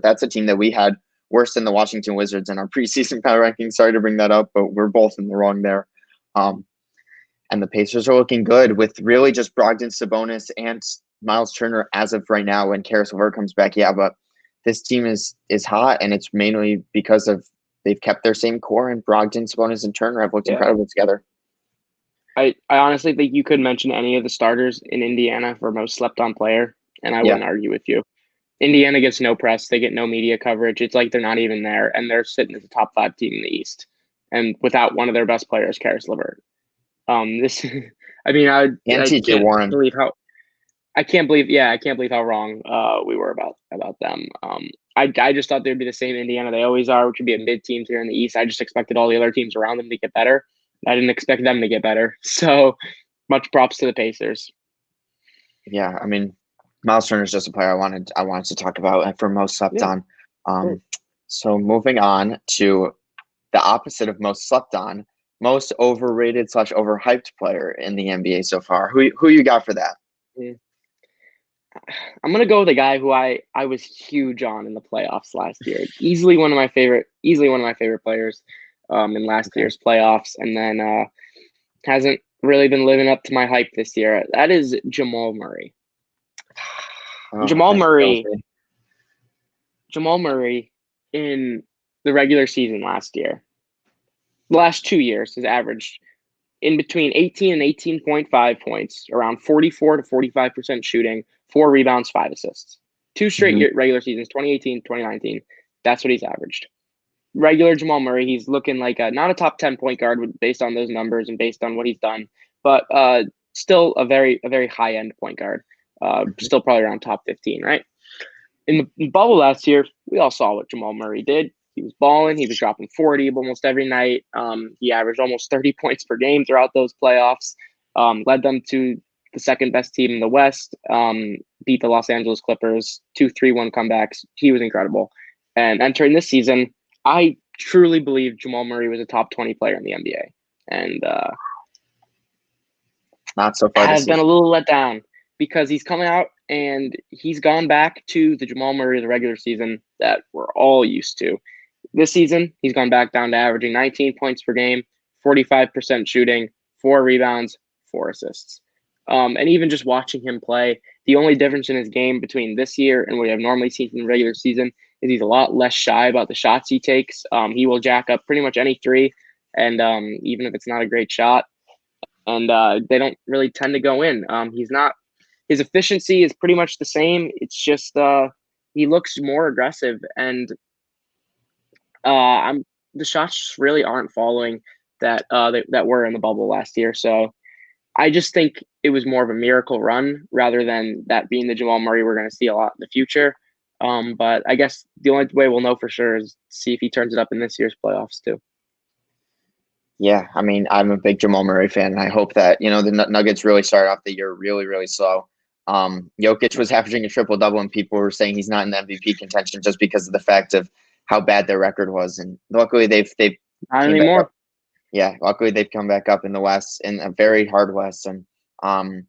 that's a team that we had worse than the Washington Wizards in our preseason power rankings. Sorry to bring that up, but we're both in the wrong there. And the Pacers are looking good with really just Brogdon, Sabonis, and Miles Turner as of right now. When Karis LeVert comes back, but this team is hot, and it's mainly because of they've kept their same core, and Brogdon, Sabonis, and Turner have looked incredible together. I honestly think you could mention any of the starters in Indiana for most slept-on player, and I wouldn't argue with you. Indiana gets no press. They get no media coverage. It's like they're not even there, and they're sitting as a top 5 team in the East, and without one of their best players, Karis LeVert. I can't believe how wrong we were about them. I just thought they'd be the same Indiana they always are, which would be a mid teams here in the East. I just expected all the other teams around them to get better. I didn't expect them to get better. So much props to the Pacers. Yeah, I mean, Miles Turner is just a player I wanted to talk about for most slept on. So moving on to the opposite of most slept on, most overrated / overhyped player in the NBA so far. Who you got for that? I'm gonna go with a guy who I was huge on in the playoffs last year. Easily one of my favorite players in last year's playoffs, and then hasn't really been living up to my hype this year. That is Jamal Murray. Jamal Murray in the regular season last year, the last 2 years, has averaged in between 18 and 18.5 points, around 44 to 45% shooting, 4 rebounds, 5 assists. 2 straight regular seasons, 2018, 2019. That's what he's averaged. Regular Jamal Murray, he's looking like not a top 10 point guard based on those numbers and based on what he's done, but still a very high end point guard. Still probably around top 15, right? In the bubble last year, we all saw what Jamal Murray did. He was balling. He was dropping 40 almost every night. He averaged almost 30 points per game throughout those playoffs. Led them to the second best team in the West. Beat the Los Angeles Clippers, 2 3-1 comebacks. He was incredible. And entering this season, I truly believe Jamal Murray was a top 20 player in the NBA. And not so far. Has been a little let down because he's coming out and he's gone back to the Jamal Murray of the regular season that we're all used to. This season, he's gone back down to averaging 19 points per game, 45% shooting, 4 rebounds, 4 assists. And even just watching him play, the only difference in his game between this year and what we have normally seen in the regular season is he's a lot less shy about the shots he takes. He will jack up pretty much any 3, and even if it's not a great shot, and they don't really tend to go in. His efficiency is pretty much the same. It's just he looks more aggressive, and the shots really aren't following that were in the bubble last year. So I just think it was more of a miracle run rather than that being the Jamal Murray we're going to see a lot in the future. But I guess the only way we'll know for sure is see if he turns it up in this year's playoffs too. Yeah, I mean, I'm a big Jamal Murray fan, and I hope that, the Nuggets really started off the year really, really slow. Jokic was averaging a triple double, and people were saying he's not in the MVP contention just because of the fact of how bad their record was. And luckily, they've Not came back up. anymore. Yeah, luckily they've come back up in the West, in a very hard West, and um,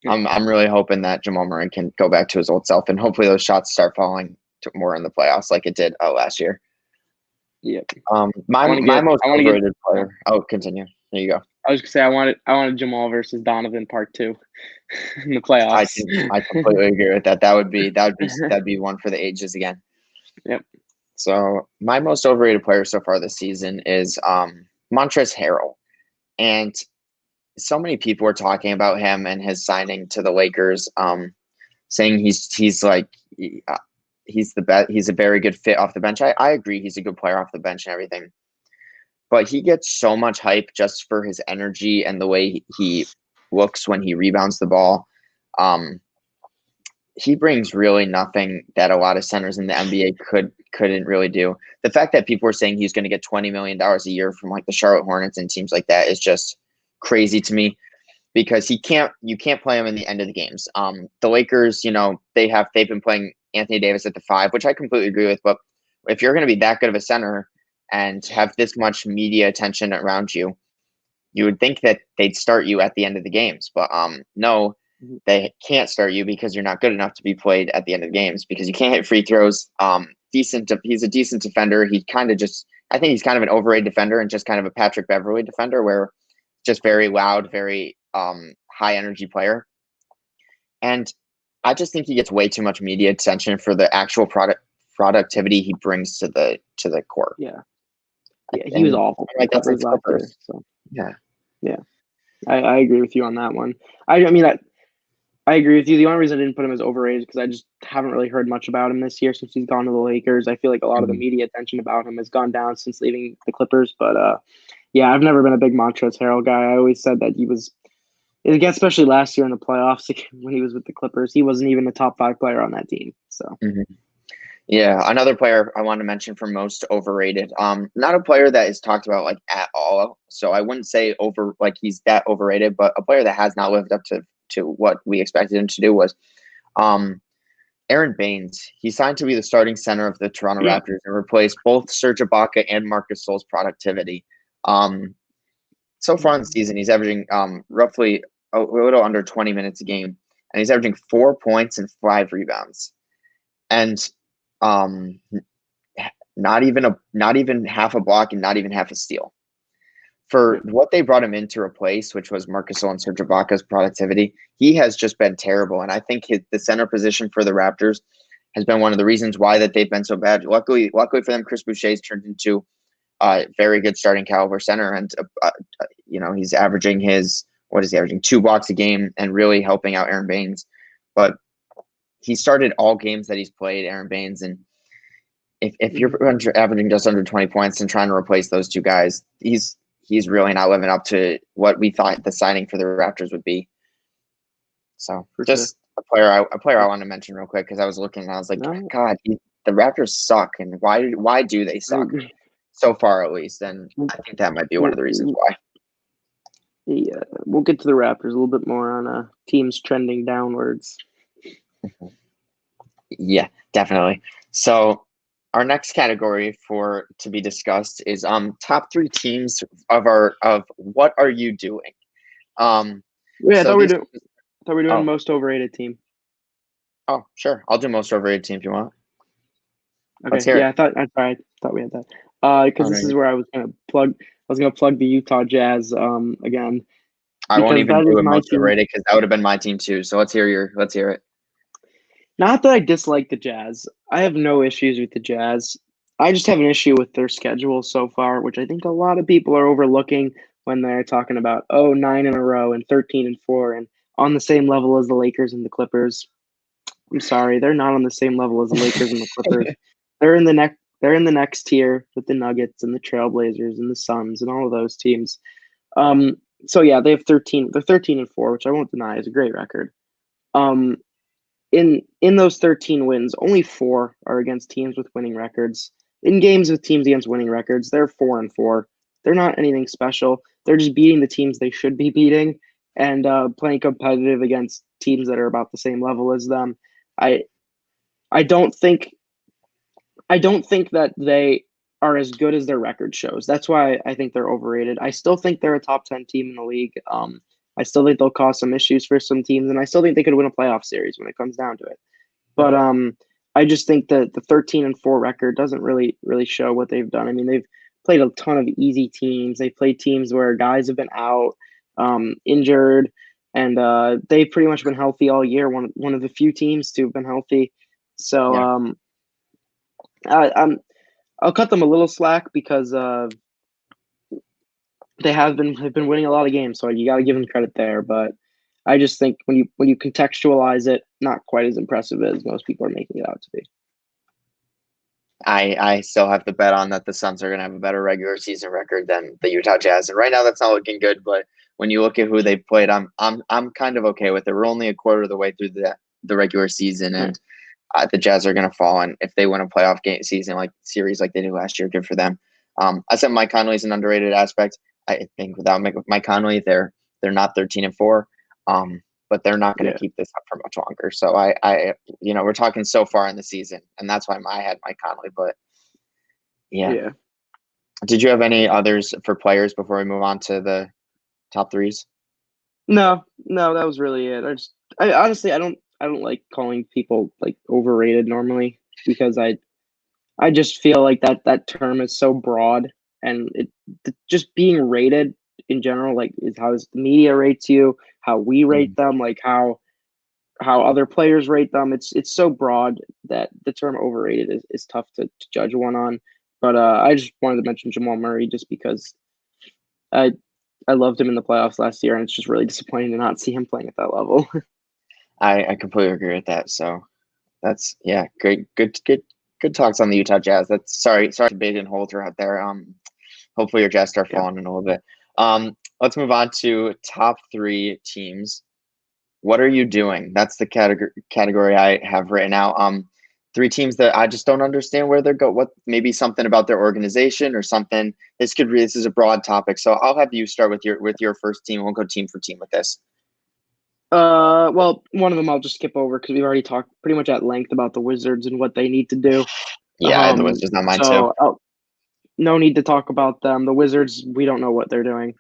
I'm really hoping that Jamal Murray can go back to his old self, and hopefully those shots start falling more in the playoffs like it did last year. Yeah. My most I want to get. overrated player. Oh, continue. There you go. I was gonna say I wanted Jamal versus Donovan part 2 in the I playoffs. can I completely agree with that. That'd be one for the ages again. Yep. So my most overrated player so far this season is Montrezl Harrell, and so many people are talking about him and his signing to the Lakers, saying he's the best. He's a very good fit off the bench. I agree, he's a good player off the bench and everything, but he gets so much hype just for his energy and the way he looks when he rebounds the ball. He brings really nothing that a lot of centers in the NBA couldn't really do. The fact that people were saying he's going to get $20 million a year from like the Charlotte Hornets and teams like that is just crazy to me, because you can't play him in the end of the games. The Lakers, they've been playing Anthony Davis at the 5, which I completely agree with. But if you're going to be that good of a center and have this much media attention around you, you would think that they'd start you at the end of the games. But no, they can't start you because you're not good enough to be played at the end of the games, because you can't hit free throws. He's a decent defender. I think he's kind of an overrated defender and just kind of a Patrick Beverley defender, where just very loud, very high energy player. And I just think he gets way too much media attention for the actual productivity he brings to the court. Yeah. Yeah, he was awful. Like that's like Clippers, so. Yeah. Yeah. I agree with you on that one. I mean, I agree with you. The only reason I didn't put him as overrated is because I just haven't really heard much about him this year since he's gone to the Lakers. I feel like a lot of the media attention about him has gone down since leaving the Clippers. But yeah, I've never been a big Montrezl Harrell guy. I always said that he was, again, especially last year in the playoffs when he was with the Clippers, he wasn't even a top 5 player on that team. So. Yeah, another player I want to mention for most overrated. Not a player that is talked about like at all. So I wouldn't say he's that overrated, but a player that has not lived up to what we expected him to do was Aaron Baines. He signed to be the starting center of the Toronto Raptors and replace both Serge Ibaka and Marc Gasol's productivity. So far in the season, he's averaging roughly a little under 20 minutes a game, and he's averaging 4 points and 5 rebounds. And not even half a block and not even half a steal. For what they brought him in to replace, which was Marc Gasol and Serge Ibaka's productivity, he has just been terrible. And I think the center position for the Raptors has been one of the reasons why that they've been so bad. Luckily for them, Chris Boucher's turned into a very good starting caliber center, and he's averaging 2 blocks a game and really helping out Aaron Baines. But he started all games that he's played, Aaron Baines, and if you're averaging just under 20 points and trying to replace those two guys, he's really not living up to what we thought the signing for the Raptors would be. So just a player I want to mention real quick, because I was looking and I was like, God, the Raptors suck, and why do they suck so far at least? And I think that might be one of the reasons why. Yeah, we'll get to the Raptors a little bit more on teams trending downwards. Yeah, definitely. So our next category to be discussed is top 3 teams of what are you doing? I thought we were doing most overrated team. Oh, sure. I'll do most overrated team if you want. Okay. Let's hear it. I thought we had that. Because this is where I was gonna plug the Utah Jazz again. I won't even do a most overrated because that would have been my team too. So let's hear it. Not that I dislike the Jazz. I have no issues with the Jazz. I just have an issue with their schedule so far, which I think a lot of people are overlooking when they're talking about 9 in a row and 13-4 and on the same level as the Lakers and the Clippers. I'm sorry, they're not on the same level as the Lakers and the Clippers. They're in the next tier with the Nuggets and the Trailblazers and the Suns and all of those teams. So yeah, they have 13. They're 13-4, which I won't deny is a great record. In those 13 wins, only 4 are against teams with winning records. In games with teams against winning records, they're 4-4. they're not anything special. They're just beating the teams they should be beating and playing competitive against teams that are about the same level as them. I I don't think I don't think that they are as good as their record shows. That's why I think they're overrated. I still think they're a top 10 team in the league. I still think they'll cause some issues for some teams, and I still think they could win a playoff series when it comes down to it. But I just think that the 13-4 record doesn't really show what they've done. I mean, they've played a ton of easy teams. They played teams where guys have been out, injured, and they've pretty much been healthy all year. One of the few teams to have been healthy. So I'll cut them a little slack because they have been winning a lot of games, so you got to give them credit there. But I just think when you contextualize it, not quite as impressive as most people are making it out to be. I still have to bet on that the Suns are going to have a better regular season record than the Utah Jazz, and right now that's not looking good. But when you look at who they played, I'm kind of okay with it. We're only a quarter of the way through the regular season, and the Jazz are going to fall. And if they win a playoff game season like series like they did last year, good for them. I said Mike Conley is an underrated aspect. I think without Mike Conley, they're not 13-4. But they're not going to keep this up for much longer. So I we're talking so far in the season, and that's why I had Mike Conley. But yeah. Did you have any others for players before we move on to the top threes? No, that was really it. I honestly I don't like calling people like overrated normally because I just feel like that term is so broad, and just being rated in general, like, is how the media rates you, how we rate them, like how other players rate them. It's so broad that the term overrated is tough to judge one on. But I just wanted to mention Jamal Murray just because I loved him in the playoffs last year, and it's just really disappointing to not see him playing at that level. I completely agree with that. So that's great, good talks on the Utah Jazz. That's sorry to bait and Holter out there. Hopefully your Jazz start falling in a little bit. Let's move on to top three teams. What are you doing? That's the category I have written out. Three teams that I just don't understand where they're going. What, maybe something about their organization or something. This is a broad topic, so I'll have you start with your first team. We'll go team for team with this. Well, one of them I'll just skip over because we've already talked pretty much at length about the Wizards and what they need to do. Yeah, the Wizards not mine too. No need to talk about them. The Wizards, we don't know what they're doing.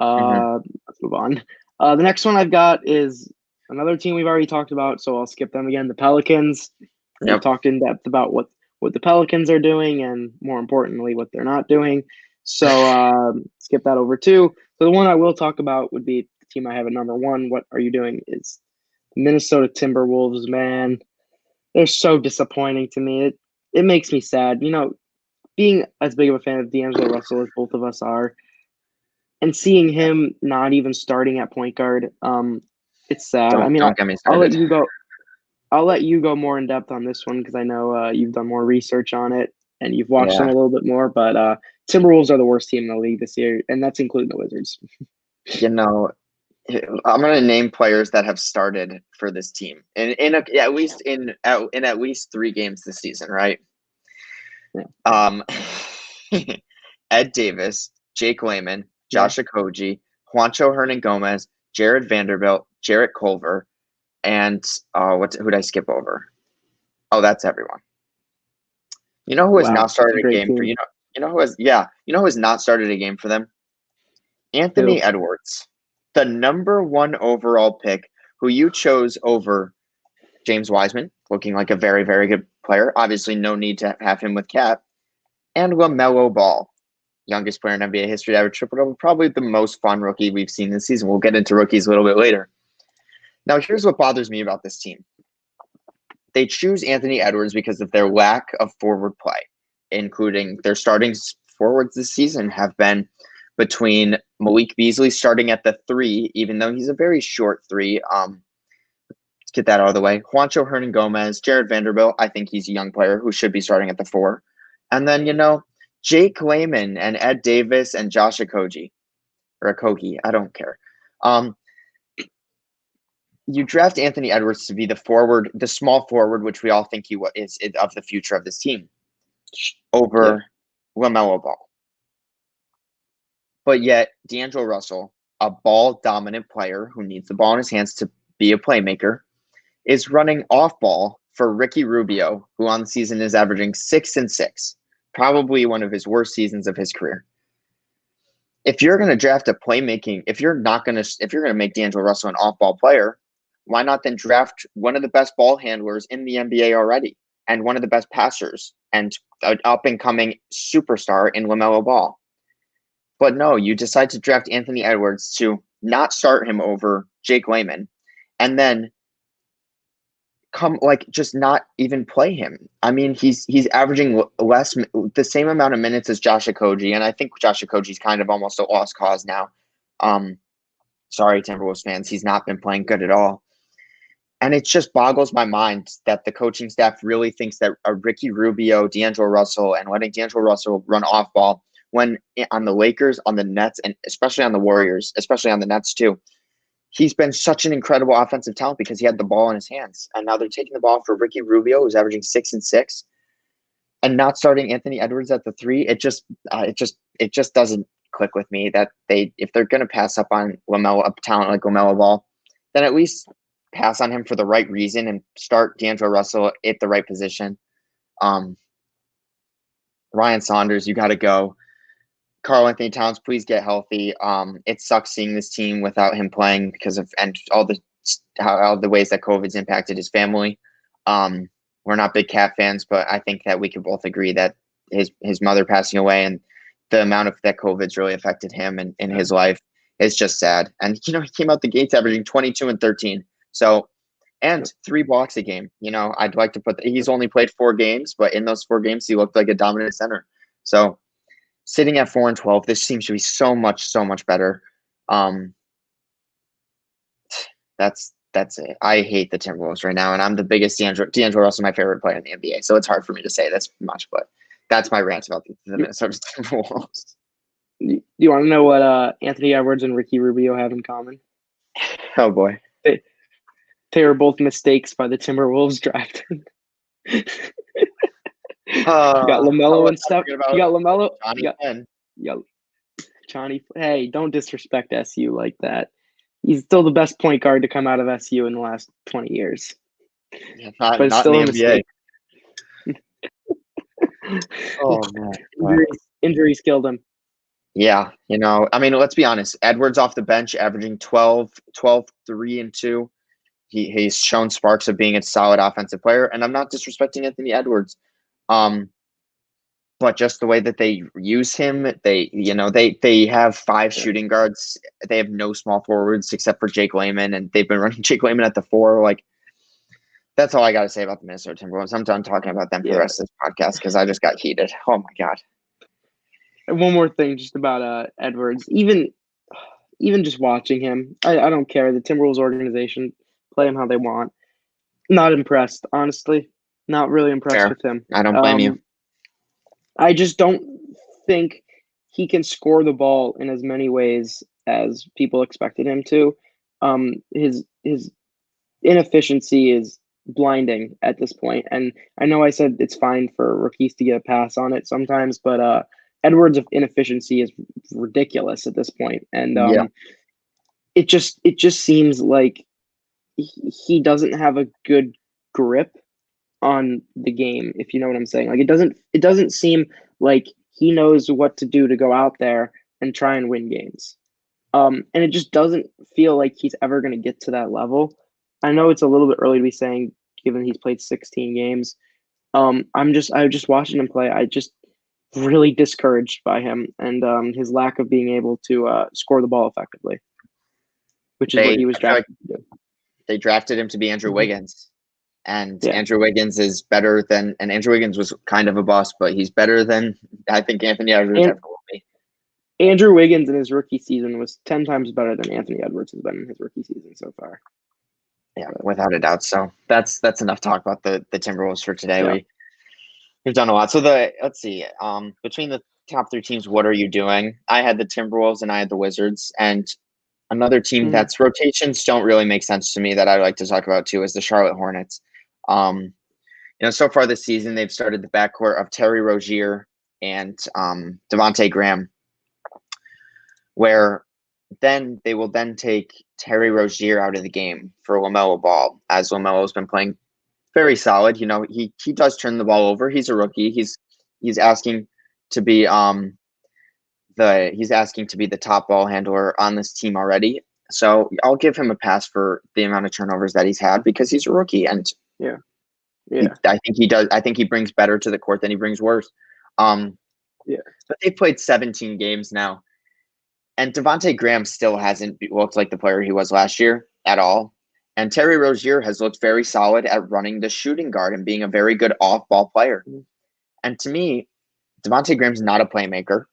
Let's move on. The next one I've got is another team we've already talked about, so I'll skip them again. The Pelicans. We've talked in depth about what the Pelicans are doing, and more importantly, what they're not doing. So skip that over too. So the one I will talk about would be the team I have at number one. What are you doing? Is the Minnesota Timberwolves. Man, they're so disappointing to me. It makes me sad. Being as big of a fan of D'Angelo Russell as both of us are, and seeing him not even starting at point guard, it's sad. Don't get me started. I'll let you go more in depth on this one because I know you've done more research on it and you've watched them a little bit more. But Timberwolves are the worst team in the league this year, and that's including the Wizards. I'm going to name players that have started for this team at least 3 games this season, right? Yeah. Ed Davis, Jake Layman, Josh Okogie, Juancho Hernan-Gomez, Jared Vanderbilt, Jarrett Culver, and who did I skip over? Oh, that's everyone. You know who has not started a game for you know who has not started a game for them? Anthony Edwards, the number 1 overall pick, who you chose over James Wiseman, looking like a very, very good player. Obviously, no need to have him with Cap. And LaMelo Ball, youngest player in NBA history to average triple-double, probably the most fun rookie we've seen this season. We'll get into rookies a little bit later. Now, here's what bothers me about this team. They choose Anthony Edwards because of their lack of forward play, including their starting forwards this season have been between Malik Beasley starting at the 3, even though he's a very short 3. Let's get that out of the way. Juancho Hernan-Gomez, Jared Vanderbilt, I think he's a young player who should be starting at the 4. And then, Jake Layman and Ed Davis and Josh Okogie. Or Okogie, I don't care. You draft Anthony Edwards to be the small forward, which we all think he is of the future of this team, over LaMelo Ball. But yet, D'Angelo Russell, a ball-dominant player who needs the ball in his hands to be a playmaker, is running off ball for Ricky Rubio, who on the season is averaging 6-6, probably one of his worst seasons of his career. If you're going to draft a playmaking, if you're going to make D'Angelo Russell an off-ball player, why not then draft one of the best ball handlers in the NBA already and one of the best passers and an up-and-coming superstar in LaMelo Ball? But no, you decide to draft Anthony Edwards to not start him over Jake Layman and then just not even play him. I mean, he's averaging the same amount of minutes as Josh Okogie, and I think Josh Okogie's kind of almost a lost cause now. Sorry, Timberwolves fans, he's not been playing good at all. And it just boggles my mind that the coaching staff really thinks that a Ricky Rubio, D'Angelo Russell, and letting D'Angelo Russell run off ball when on the Lakers, on the Nets, and especially on the Warriors, especially on the Nets too, he's been such an incredible offensive talent because he had the ball in his hands. And now they're taking the ball for Ricky Rubio, who's averaging 6-6, and not starting Anthony Edwards at the 3. It just doesn't click with me that if they're going to pass up on a talent like LaMelo Ball, then at least pass on him for the right reason and start D'Angelo Russell at the right position. Ryan Saunders, you got to go. Karl Anthony Towns, please get healthy. It sucks seeing this team without him playing because of all the ways that COVID's impacted his family. We're not big Cat fans, but I think that we can both agree that his mother passing away and the amount of that COVID's really affected him and in his life is just sad. And he came out the gates averaging 22 and 13. So, and 3 blocks a game. I'd like to he's only played 4 games, but in those 4 games, he looked like a dominant center. So, sitting at 4-12, this team should be so much better. That's it. I hate the Timberwolves right now, and I'm the biggest D'Angelo Russell, my favorite player in the NBA. So it's hard for me to say this much, but that's my rant about the Minnesota Timberwolves. Do you want to know what Anthony Edwards and Ricky Rubio have in common? Oh boy, they were both mistakes by the Timberwolves drafting. You got LaMelo and stuff. You got LaMelo. Johnny. Hey, don't disrespect SU like that. He's still the best point guard to come out of SU in the last 20 years. Yeah, but it's still a mistake. Oh man, injuries killed him. Yeah, I mean, let's be honest. Edwards off the bench, averaging 12, 3 and 2. He's shown sparks of being a solid offensive player, and I'm not disrespecting Anthony Edwards. But just the way that they use him, they have 5 shooting guards. They have no small forwards except for Jake Layman, and they've been running Jake Layman at the 4. Like, that's all I got to say about the Minnesota Timberwolves. I'm done talking about them for the rest of this podcast because I just got heated. Oh my god. And one more thing, just about Edwards. Even just watching him, I don't care. The Timberwolves organization, play him how they want. Not impressed, honestly. Not really impressed with him. I don't blame you. I just don't think he can score the ball in as many ways as people expected him to. His inefficiency is blinding at this point. And I know I said it's fine for rookies to get a pass on it sometimes, but Edwards' inefficiency is ridiculous at this point. And it just seems like he doesn't have a good grip on the game, if you know what I'm saying. Like, it doesn't seem like he knows what to do to go out there and try and win games. And it just doesn't feel like he's ever going to get to that level. I know it's a little bit early to be saying, given he's played 16 games. I was just watching him play. I just really discouraged by him and his lack of being able to score the ball effectively, which is what he was drafted to do. They drafted him to be Andrew Wiggins. And Andrew Wiggins is better than, and Andrew Wiggins was kind of a bust, but he's better than I think Anthony Edwards ever will be. Andrew Wiggins in his rookie season was 10 times better than Anthony Edwards has been in his rookie season so far. Yeah, without a doubt. So that's enough talk about the Timberwolves for today. Yeah. We've done a lot. So let's see. Between the top 3 teams, what are you doing? I had the Timberwolves and I had the Wizards, and another team that's rotations don't really make sense to me that I'd like to talk about too is the Charlotte Hornets. So far this season, they've started the backcourt of Terry Rozier and Devontae Graham. where then they will then take Terry Rozier out of the game for LaMelo Ball, as LaMelo's been playing very solid. He does turn the ball over. He's a rookie. He's asking to be the top ball handler on this team already. So I'll give him a pass for the amount of turnovers that he's had because he's a rookie, and Yeah. I think he does. I think he brings better to the court than he brings worse. Yeah. But they've played 17 games now, and Devontae Graham still hasn't looked like the player he was last year at all. And Terry Rozier has looked very solid at running the shooting guard and being a very good off-ball player. And to me, Devontae Graham's not a playmaker.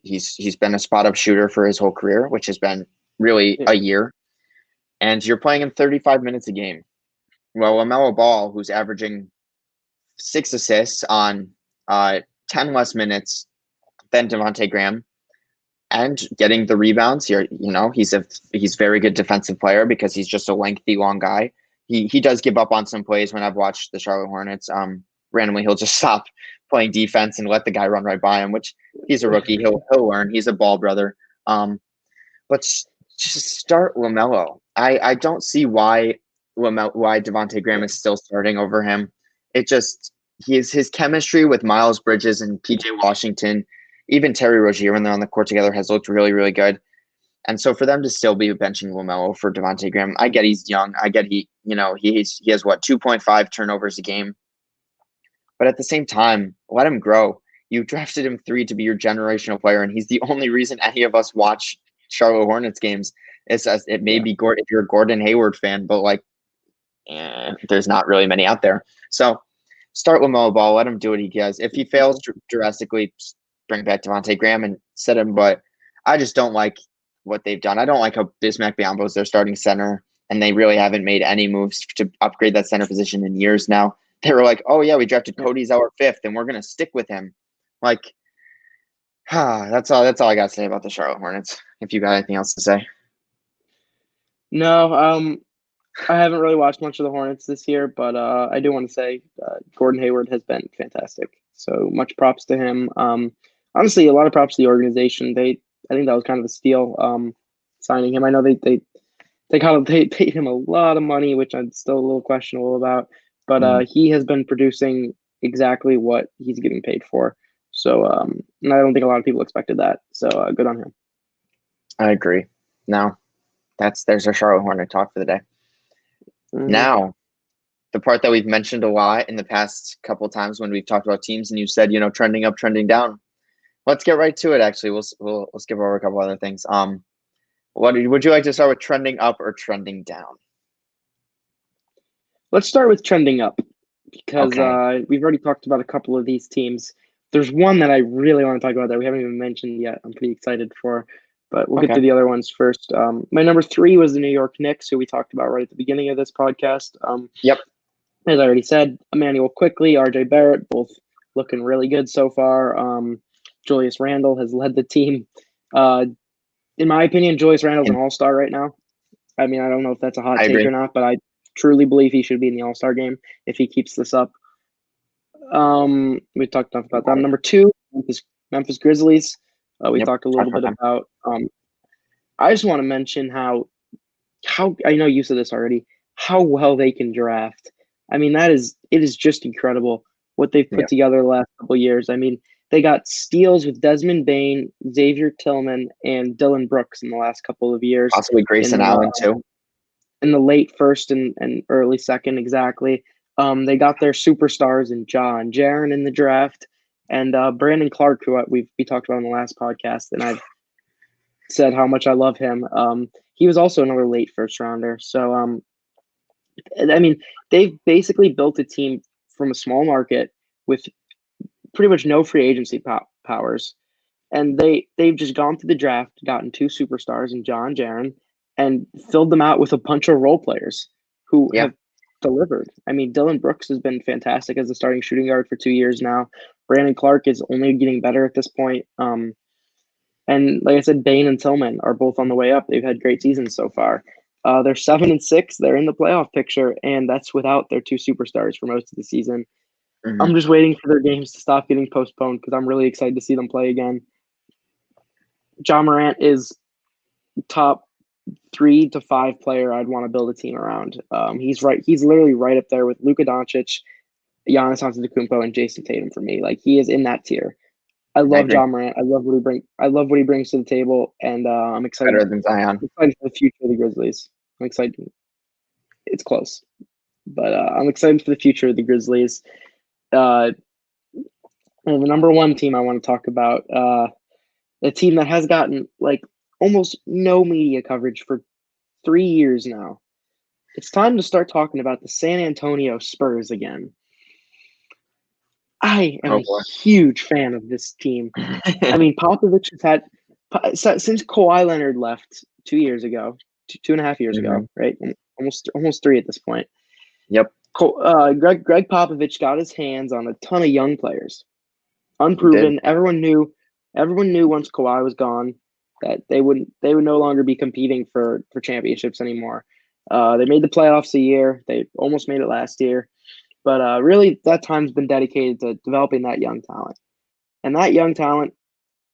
He's been a spot-up shooter for his whole career, which has been really a year. And you're playing him 35 minutes a game. Well, LaMelo Ball, who's averaging 6 assists on 10 less minutes than Devontae Graham, and getting the rebounds. He's very good defensive player because he's just a lengthy, long guy. He does give up on some plays when I've watched the Charlotte Hornets. Randomly he'll just stop playing defense and let the guy run right by him, which he's a rookie. He'll learn. He's a ball brother. But just start LaMelo. I don't see why Devontae Graham is still starting over him. His chemistry with Miles Bridges and PJ Washington, even Terry Rozier when they're on the court together, has looked really, really good. And so for them to still be benching LaMelo for Devontae Graham, I get he's young. I get he has 2.5 turnovers a game. But at the same time, let him grow. You drafted him 3 to be your generational player, and he's the only reason any of us watch Charlotte Hornets games. It may be Gordon if you're a Gordon Hayward fan, but there's not really many out there. So start LaMelo Ball, let him do what he does. If he fails drastically, bring back Devontae Graham and set him. But I just don't like what they've done. I don't like how Bismack Biyombo is their starting center, and they really haven't made any moves to upgrade that center position in years now. They were like, oh, yeah, we drafted Cody Zeller 5th, and we're going to stick with him. That's all I got to say about the Charlotte Hornets, if you got anything else to say. No, I haven't really watched much of the Hornets this year, but I do want to say Gordon Hayward has been fantastic. So much props to him. Honestly, a lot of props to the organization. I think that was kind of a steal signing him. I know they paid him a lot of money, which I'm still a little questionable about. But he has been producing exactly what he's getting paid for. So and I don't think a lot of people expected that. So good on him. I agree. No, there's our Charlotte Hornet talk for the day. Now, the part that we've mentioned a lot in the past couple of times when we've talked about teams, and you said, trending up, trending down. Let's get right to it. Actually, we'll skip over a couple other things. Would you like to start with trending up or trending down? Let's start with trending up because we've already talked about a couple of these teams. There's one that I really want to talk about that we haven't even mentioned yet. I'm pretty excited for, but we'll get to the other ones first. My number 3 was the New York Knicks, who we talked about right at the beginning of this podcast. Yep. As I already said, Emmanuel Quickley, RJ Barrett, both looking really good so far. Julius Randle has led the team. In my opinion, Julius Randle's an all-star right now. I mean, I don't know if that's a hot take or not, but I truly believe he should be in the all-star game if he keeps this up. We talked enough about that. Number 2, Memphis Grizzlies. We talked a little bit about. I just want to mention how I know you said this already. How well they can draft. I mean, it is just incredible what they've put together the last couple of years. I mean, they got steals with Desmond Bane, Xavier Tillman, and Dylan Brooks in the last couple of years. Possibly Grayson Allen too. In the late first and early second, exactly. They got their superstars in Ja and Jaren in the draft, and Brandon Clark, who we talked about in the last podcast, and I've said how much I love him. He was also another late first rounder. So, I mean, they've basically built a team from a small market with pretty much no free agency powers, and they've just gone through the draft, gotten 2 superstars in Ja and Jaren, and filled them out with a bunch of role players who have delivered. I mean, Dylan Brooks has been fantastic as a starting shooting guard for 2 years now. Brandon Clark is only getting better at this point. And like I said, Bane and Tillman are both on the way up. They've had great seasons so far. They're 7-6. They're in the playoff picture, and that's without their 2 superstars for most of the season. I'm just waiting for their games to stop getting postponed because I'm really excited to see them play again. John Morant is top 3 to 5 player I'd want to build a team around. He's literally right up there with Luka Doncic, Giannis Antetokounmpo, and Jayson Tatum for me. Like, he is in that tier. I I love agree. John Morant. I love what he brings to the table, and I'm excited. Better than Zion. I'm excited for the future of the Grizzlies. I'm excited. It's close, but I'm excited for the future of the Grizzlies. And the number one team I want to talk about, a team that has gotten like almost no media coverage for 3 years now. It's time to start talking about the San Antonio Spurs again. I am a huge fan of this team. I mean, Popovich has had since Kawhi Leonard left 2 years ago, 2.5 years ago, right? Almost 3 at this point. Yep. Greg Popovich got his hands on a ton of young players, unproven. Everyone knew once Kawhi was gone that they would no longer be competing for championships anymore. They made the playoffs a year. They almost made it last year. But really, that time's been dedicated to developing that young talent. And that young talent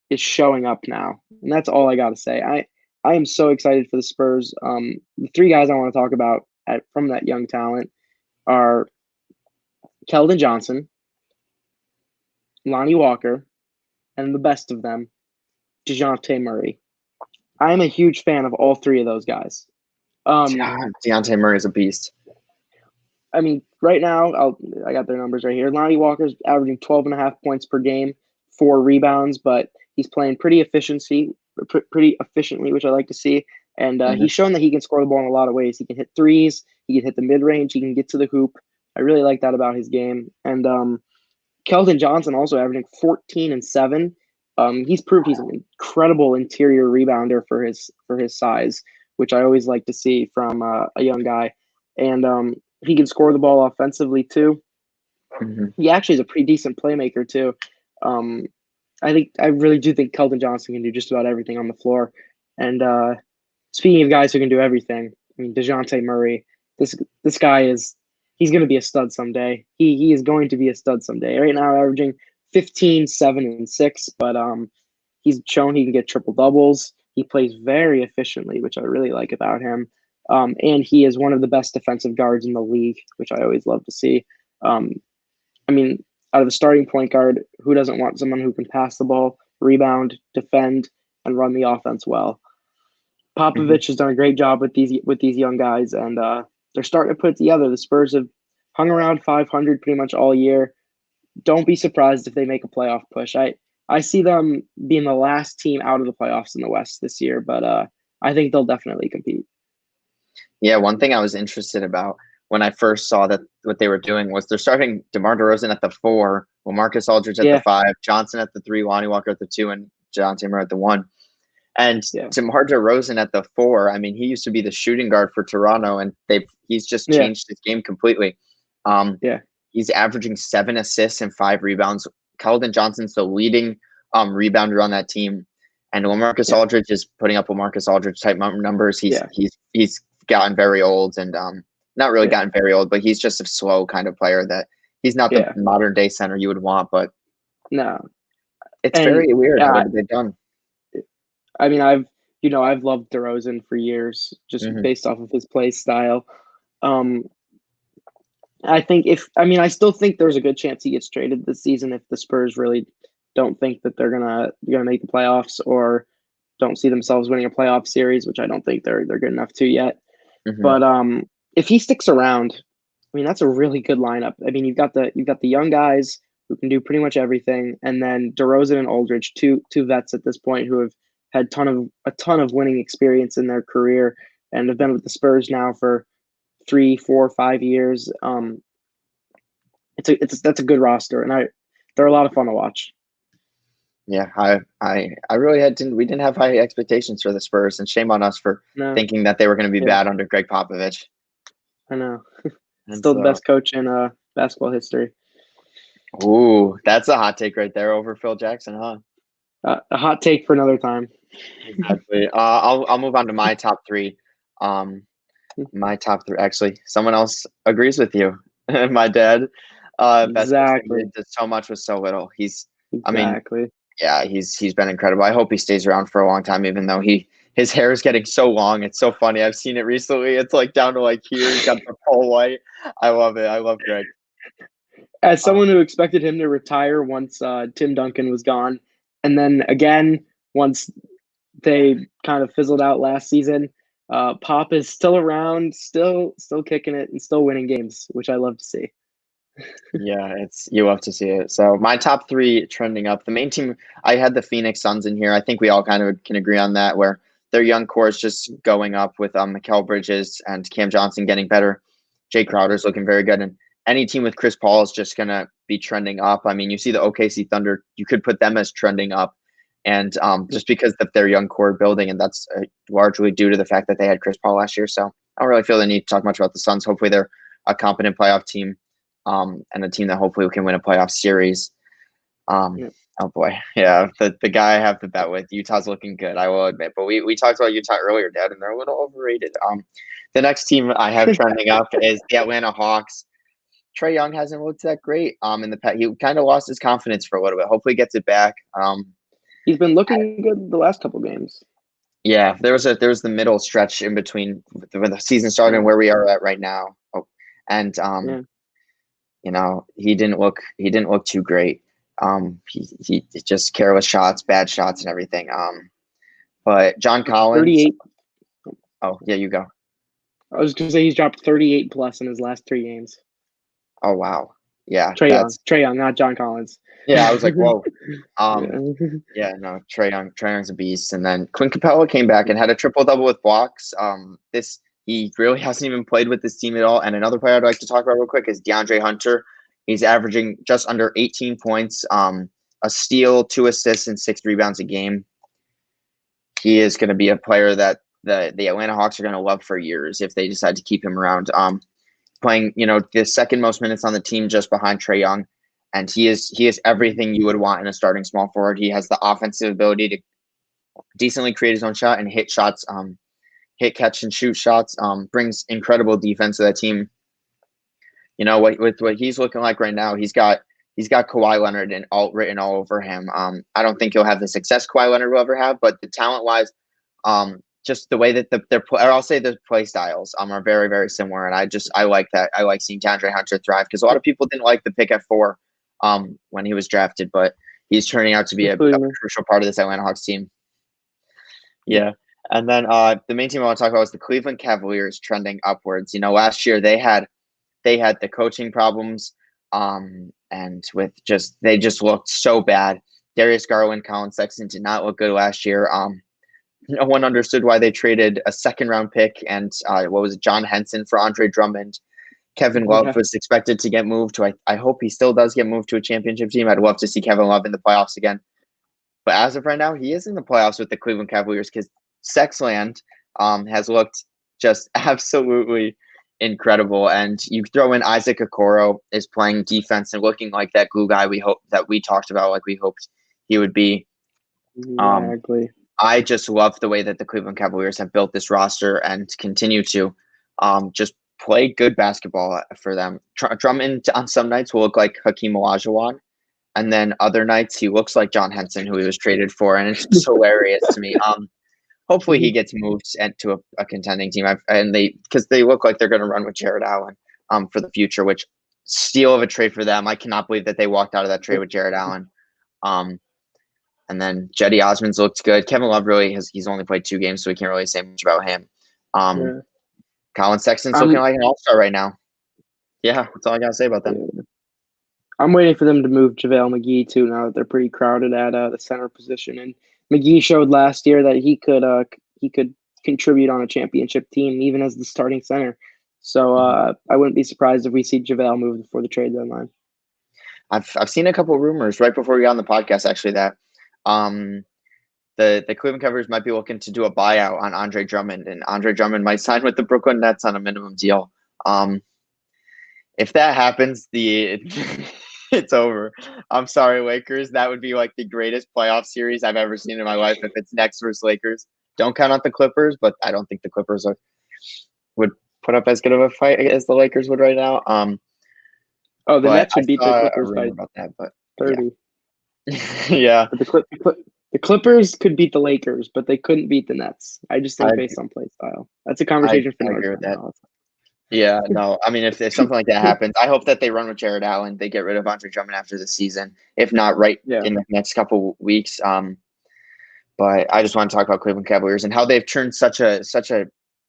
is showing up now. And that's all I got to say. I am so excited for the Spurs. The 3 guys I want to talk about from that young talent are Keldon Johnson, Lonnie Walker, and the best of them, DeJounte Murray. I am a huge fan of all 3 of those guys. DeJounte Murray is a beast. I mean, right now, I got their numbers right here. Lonnie Walker's averaging 12.5 points per game, 4 rebounds, but he's playing pretty efficiently, which I like to see. And he's shown that he can score the ball in a lot of ways. He can hit threes. He can hit the mid-range. He can get to the hoop. I really like that about his game. And Keldon Johnson also averaging 14 and 7. He's proved he's an incredible interior rebounder for his size, which I always like to see from a young guy. And he can score the ball offensively too. He actually is a pretty decent playmaker too. I really do think Keldon Johnson can do just about everything on the floor. And speaking of guys who can do everything, I mean, DeJounte Murray, this guy he's going to be a stud someday. He is going to be a stud someday. Right now, averaging 15, 7, and 6, but he's shown he can get triple doubles. He plays very efficiently, which I really like about him. And he is one of the best defensive guards in the league, which I always love to see. I mean, out of the starting point guard, who doesn't want someone who can pass the ball, rebound, defend, and run the offense well? Popovich has done a great job with these young guys, and they're starting to put it together. The Spurs have hung around 500 pretty much all year. Don't be surprised if they make a playoff push. I see them being the last team out of the playoffs in the West this year, but I think they'll definitely compete. Yeah, one thing I was interested about when I first saw that what they were doing was they're starting DeMar DeRozan at the 4, Marcus Aldridge at the 5, Johnson at the 3, Lonnie Walker at the 2, and DeJounte Murray at the 1. And DeMar DeRozan at the 4, I mean, he used to be the shooting guard for Toronto, and he's just changed his game completely. He's averaging 7 assists and 5 rebounds. Keldon Johnson's the leading rebounder on that team. And Marcus Aldridge is putting up Marcus Aldridge type numbers. He's gotten very old, and not really gotten very old, but he's just a slow kind of player that he's not the modern day center you would want, but no, it's very weird how they've done. I mean, I've loved DeRozan for years, just based off of his play style. I still think there's a good chance he gets traded this season if the Spurs really don't think that they're gonna make the playoffs or don't see themselves winning a playoff series, which I don't think they're good enough to yet. But if he sticks around, I mean, that's a really good lineup. I mean, you've got the young guys who can do pretty much everything, and then DeRozan and Aldridge, two vets at this point who have had a ton of winning experience in their career and have been with the Spurs now for 3, 4, 5 years. That's a good roster, and they're a lot of fun to watch. Yeah, I really we didn't have high expectations for the Spurs, and shame on us for thinking that they were going to be bad under Greg Popovich. I know. Still the best coach in basketball history. Ooh, that's a hot take right there over Phil Jackson, huh? A hot take for another time. Exactly. I'll move on to my top 3. My top 3, actually, someone else agrees with you. My dad. Exactly. Did so much with so little. I mean, Yeah, he's been incredible. I hope he stays around for a long time, even though his hair is getting so long. It's so funny. I've seen it recently. It's like down to like here. He's got the full white. I love it. I love Greg. As someone who expected him to retire once Tim Duncan was gone, and then again once they kind of fizzled out last season, Pop is still around, still kicking it, and still winning games, which I love to see. Yeah, you love to see it. So my top three trending up. The main team, I had the Phoenix Suns in here. I think we all kind of can agree on that, where their young core is just going up with Mikal Bridges and Cam Johnson getting better. Jay Crowder's looking very good, and any team with Chris Paul is just gonna be trending up. I mean, you see the OKC Thunder, you could put them as trending up, and just because of their young core building, and that's largely due to the fact that they had Chris Paul last year. So I don't really feel the need to talk much about the Suns. Hopefully, they're a competent playoff team. And a team that hopefully can win a playoff series. Yeah. Oh boy, yeah, the guy I have to bet with, Utah's looking good, I will admit. But we talked about Utah earlier, Dad, and they're a little overrated. The next team I have trending up is the Atlanta Hawks. Trae Young hasn't looked that great. In the past, he kind of lost his confidence for a little bit. Hopefully, he gets it back. He's been looking good the last couple games. Yeah, there was the middle stretch in between when the season started and where we are at right now. Oh, and Yeah. you know, he didn't look too great. He just careless shots, bad shots, and everything. But John Collins. 38. Oh yeah, you go. I was going to say he's dropped 38 plus in his last 3 games. Oh wow, yeah. Trae Young, not John Collins. Yeah, I was like, whoa. Yeah. No, Trae Young's a beast. And then Clint Capella came back and had a triple double with blocks. He really hasn't even played with this team at all. And another player I'd like to talk about real quick is DeAndre Hunter. He's averaging just under 18 points, a steal, 2 assists, and 6 rebounds a game. He is going to be a player that the Atlanta Hawks are going to love for years if they decide to keep him around. Playing, the second most minutes on the team just behind Trae Young. And he is everything you would want in a starting small forward. He has the offensive ability to decently create his own shot and hit shots, hit, catch, and shoot shots. Brings incredible defense to that team. With what he's looking like right now, he's got Kawhi Leonard and written all over him. I don't think he'll have the success Kawhi Leonard will ever have, but the talent wise, just the way that I'll say the play styles are very, very similar, and I like that. I like seeing DeAndre Hunter thrive because a lot of people didn't like the pick at 4 when he was drafted, but he's turning out to be a crucial part of this Atlanta Hawks team. Yeah. And then the main team I want to talk about is the Cleveland Cavaliers trending upwards. Last year they had the coaching problems, and they just looked so bad. Darius Garland, Colin Sexton did not look good last year. No one understood why they traded a second-round pick and John Henson for Andre Drummond. Kevin Love was expected to get moved to. I hope he still does get moved to a championship team. I'd love to see Kevin Love in the playoffs again. But as of right now, he is in the playoffs with the Cleveland Cavaliers because Sexland has looked just absolutely incredible. And you throw in Isaac Okoro is playing defense and looking like that glue guy we talked about, like we hoped he would be. Exactly. I just love the way that the Cleveland Cavaliers have built this roster and continue to just play good basketball for them. Drummond on some nights will look like Hakeem Olajuwon, and then other nights he looks like John Henson, who he was traded for, and it's just hilarious to me. Hopefully he gets moved to a contending team, because they look like they're going to run with Jared Allen for the future, which steal of a trade for them. I cannot believe that they walked out of that trade with Jared Allen. And then Jetty Osmond's looked good. Kevin Love he's only played 2 games, so we can't really say much about him. Colin Sexton's looking like an all-star right now. Yeah, that's all I got to say about them. Yeah. I'm waiting for them to move JaVale McGee too, now that they're pretty crowded at the center position. And McGee showed last year that he could contribute on a championship team, even as the starting center. So I wouldn't be surprised if we see JaVale move before the trade deadline. I've seen a couple of rumors right before we got on the podcast, actually, that the Cleveland Cavaliers might be looking to do a buyout on Andre Drummond, and Andre Drummond might sign with the Brooklyn Nets on a minimum deal. If that happens, it's over. I'm sorry, Lakers. That would be like the greatest playoff series I've ever seen in my life if it's Nets versus Lakers. Don't count out the Clippers, but I don't think the Clippers would put up as good of a fight as the Lakers would right now. The Nets would beat the Clippers by about that, but 30. Yeah, But the Clippers could beat the Lakers, but they couldn't beat the Nets. I just think I based on play style. That's a I, conversation for I another agree with time, that. though. Yeah, no, I mean, if something like that happens, I hope that they run with Jared Allen. They get rid of Andre Drummond after the season, if not right Yeah, in the next couple weeks. But I just want to talk about Cleveland Cavaliers and how they've turned such a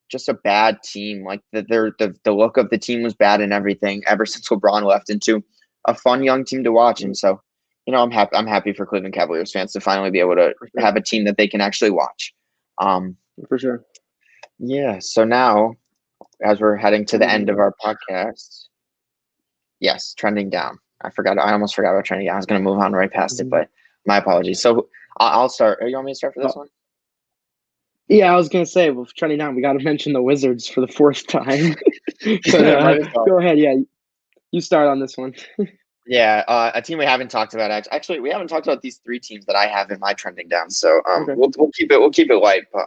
just a bad team. Like the look of the team was bad and everything ever since LeBron left, into a fun young team to watch. And so, I'm happy for Cleveland Cavaliers fans to finally be able to for sure. have a team that they can actually watch. For sure. Yeah. So now, as we're heading to the end of our podcast, yes, trending down. I almost forgot about trending down. I was going to move on right past it, but my apologies. So I'll start. You want me to start for this one? Yeah, I was gonna say, well, trending down, we got to mention the Wizards for the fourth time. But Might as well. go ahead. Yeah, you start on this one. Yeah, a team we haven't talked about. Actually, we haven't talked about these three teams that I have in my trending down. So Okay. we'll keep it light. But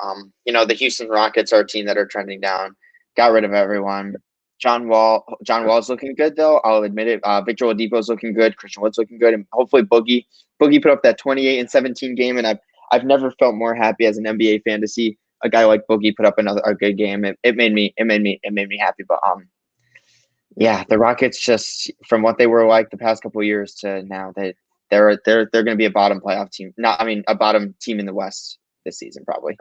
the Houston Rockets are a team that are trending down. Got rid of everyone. John Wall's looking good though. I'll admit it. Victor Oladipo's looking good. Christian Wood's looking good, and hopefully Boogie put up that 28 and 17 game. And I've never felt more happy as an NBA fan to see a guy like Boogie put up a good game. It made me happy. But yeah, the Rockets, just from what they were like the past couple of years to now, they're going to be a bottom playoff team. A bottom team in the West this season probably.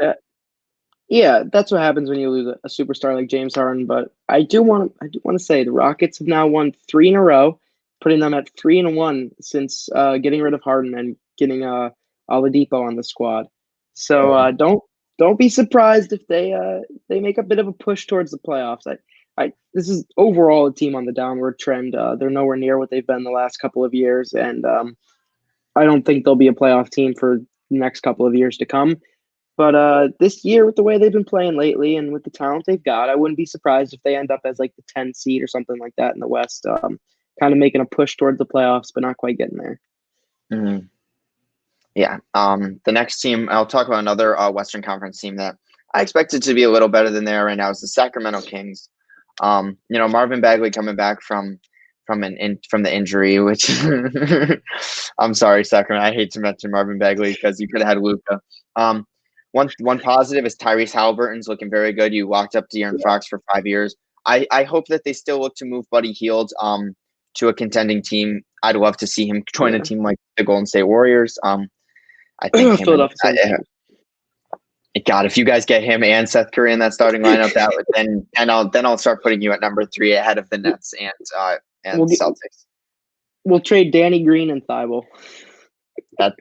Yeah, that's what happens when you lose a superstar like James Harden. But I do want to say the Rockets have now won 3 in a row, putting them at 3-1 since getting rid of Harden and getting Oladipo on the squad. So don't be surprised if they make a bit of a push towards the playoffs. This is overall a team on the downward trend. They're nowhere near what they've been the last couple of years, and I don't think they'll be a playoff team for the next couple of years to come. But this year, with the way they've been playing lately and with the talent they've got, I wouldn't be surprised if they end up as like the 10 seed or something like that in the West, kind of making a push towards the playoffs, but not quite getting there. Mm-hmm. Yeah. The next team, I'll talk about another Western Conference team that I expected to be a little better than they are right now, is the Sacramento Kings. Marvin Bagley coming back from the injury, which I'm sorry, Sacramento. I hate to mention Marvin Bagley because you could have had Luka. One positive is Tyrese Halliburton's looking very good. You locked up De'Aaron Fox for 5 years. I hope that they still look to move Buddy Hield to a contending team. I'd love to see him join a team like the Golden State Warriors. I think God, if you guys get him and Seth Curry in that starting lineup, I'll start putting you at number 3 ahead of the Nets and Celtics. We'll trade Danny Green and Thibault. I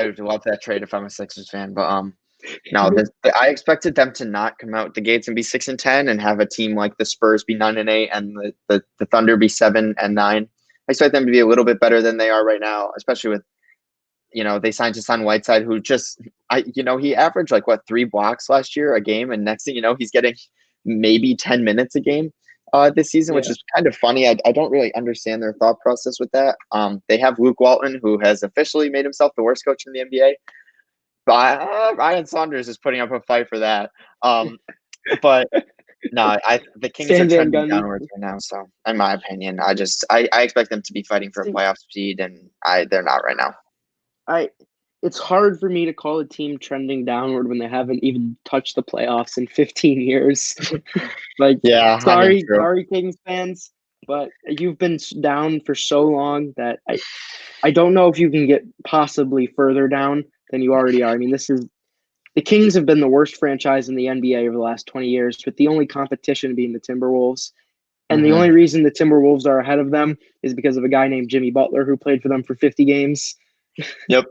would love that trade if I'm a Sixers fan, but no, I expected them to not come out the gates and be 6-10 and have a team like the Spurs be 9-8 and the Thunder be 7-9. I expect them to be a little bit better than they are right now, especially with they signed Hassan Whiteside, who he averaged 3 blocks last year a game, and next thing you know, he's getting maybe 10 minutes a game this season, which is kind of funny. I don't really understand their thought process with that. They have Luke Walton, who has officially made himself the worst coach in the NBA. But Ryan Saunders is putting up a fight for that. But no, the Kings are trending downwards right now. So, in my opinion, I expect them to be fighting for a playoff seed, and they're not right now. It's hard for me to call a team trending downward when they haven't even touched the playoffs in 15 years. Sorry, Kings fans, but you've been down for so long that I don't know if you can get possibly further down than you already are. I mean, the Kings have been the worst franchise in the NBA over the last 20 years, with the only competition being the Timberwolves. And the only reason the Timberwolves are ahead of them is because of a guy named Jimmy Butler who played for them for 50 games. Yep.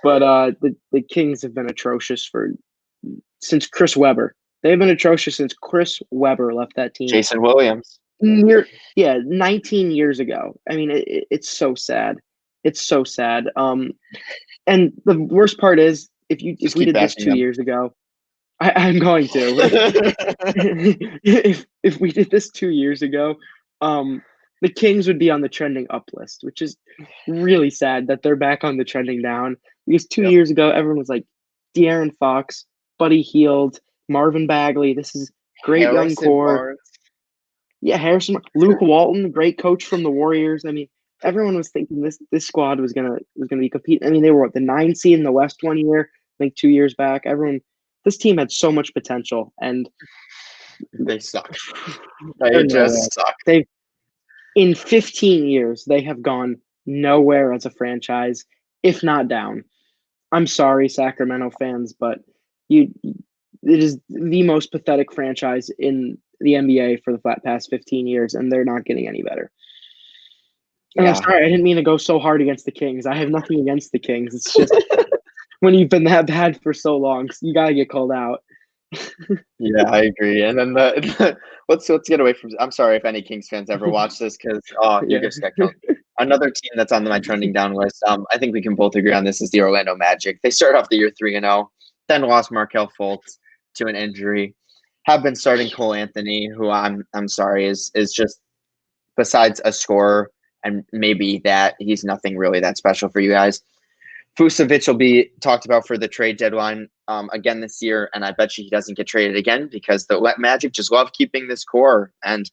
But the Kings have been atrocious since Chris Webber. They've been atrocious since Chris Webber left that team. Jason Williams. 19 years ago. I mean, it's so sad. It's so sad. And the worst part is, if we did this 2 years ago, I'm going to. if we did this 2 years ago, the Kings would be on the trending up list, which is really sad that they're back on the trending down. Because 2 years ago, everyone was like, De'Aaron Fox, Buddy Hield, Marvin Bagley. This is great young core. Yeah, Luke Walton, great coach from the Warriors. I mean, everyone was thinking this squad was gonna be competing. I mean, they were the 9 seed in the West one year, I think 2 years back. This team had so much potential, and They suck. they're They nowhere. just suck. In 15 years, they have gone nowhere as a franchise, if not down. I'm sorry, Sacramento fans, but it is the most pathetic franchise in the NBA for the past 15 years, and they're not getting any better. And I'm sorry, I didn't mean to go so hard against the Kings. I have nothing against the Kings. It's just when you've been that bad for so long, you gotta get called out. Yeah, I agree. And then let's get away from. I'm sorry if any Kings fans ever watch this because you just got killed. Another team that's on my trending down list. I think we can both agree on this is the Orlando Magic. They started off the year 3-0, then lost Markelle Fultz to an injury. Have been starting Cole Anthony, who I'm sorry is just besides a scorer and maybe that he's nothing really that special for you guys. Vucevic will be talked about for the trade deadline again this year, and I bet you he doesn't get traded again because the Magic just love keeping this core. And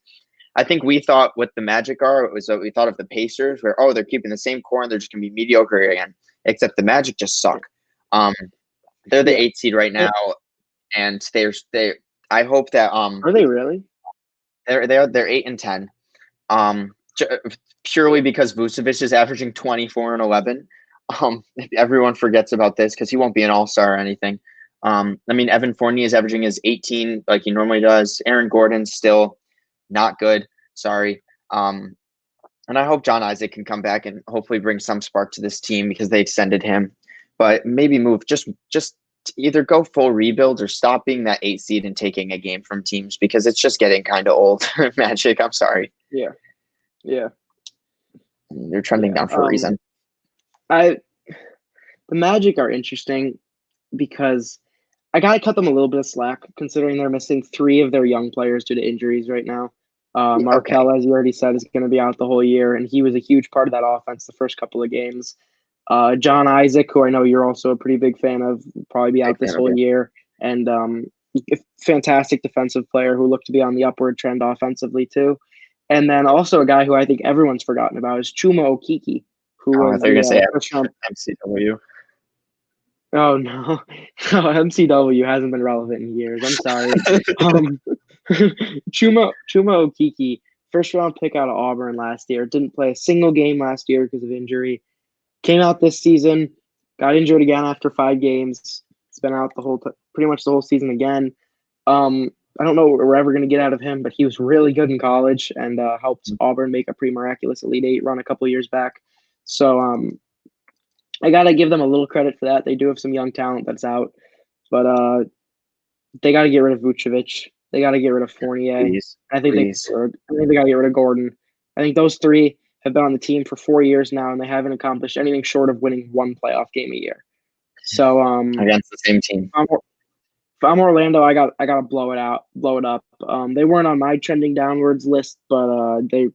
I think we thought what the Magic are was what we thought of the Pacers, where they're keeping the same core and they're just gonna be mediocre again. Except the Magic just suck. They're the 8 seed right now, and they. I hope that Are they really? They're 8 and 10. Purely because Vucevic is averaging 24 and 11. Everyone forgets about this because he won't be an all-star or anything. I mean, Evan Fournier is averaging his 18 like he normally does. Aaron Gordon's still not good. Sorry. And I hope John Isaac can come back and hopefully bring some spark to this team because they extended him. But maybe move just either go full rebuild or stop being that 8 seed and taking a game from teams because it's just getting kind of old. Magic, I'm sorry. Yeah. They're trending down for a reason. The Magic are interesting because I gotta cut them a little bit of slack considering they're missing 3 of their young players due to injuries right now. Markelle, as you already said, is going to be out the whole year, and he was a huge part of that offense the first couple of games. John Isaac, who I know you're also a pretty big fan of, will probably be out this whole year, and a fantastic defensive player who looked to be on the upward trend offensively too. And then also a guy who I think everyone's forgotten about is Chuma Okeke, who was they're going to say MCW. Oh no, MCW hasn't been relevant in years. I'm sorry. Chuma Okeke, first round pick out of Auburn last year, didn't play a single game last year because of injury. Came out this season, got injured again after 5 games. It's been out pretty much the whole season again. I don't know what we're ever going to get out of him, but he was really good in college and helped Auburn make a pretty miraculous Elite 8 run a couple years back. So I got to give them a little credit for that. They do have some young talent that's out, but they got to get rid of Vucevic. They got to get rid of Fournier. I think they got to get rid of Gordon. I think those 3 have been on the team for 4 years now, and they haven't accomplished anything short of winning 1 playoff game a year. So against the same team. If I'm Orlando, I gotta blow it up. They weren't on my trending downwards list, but they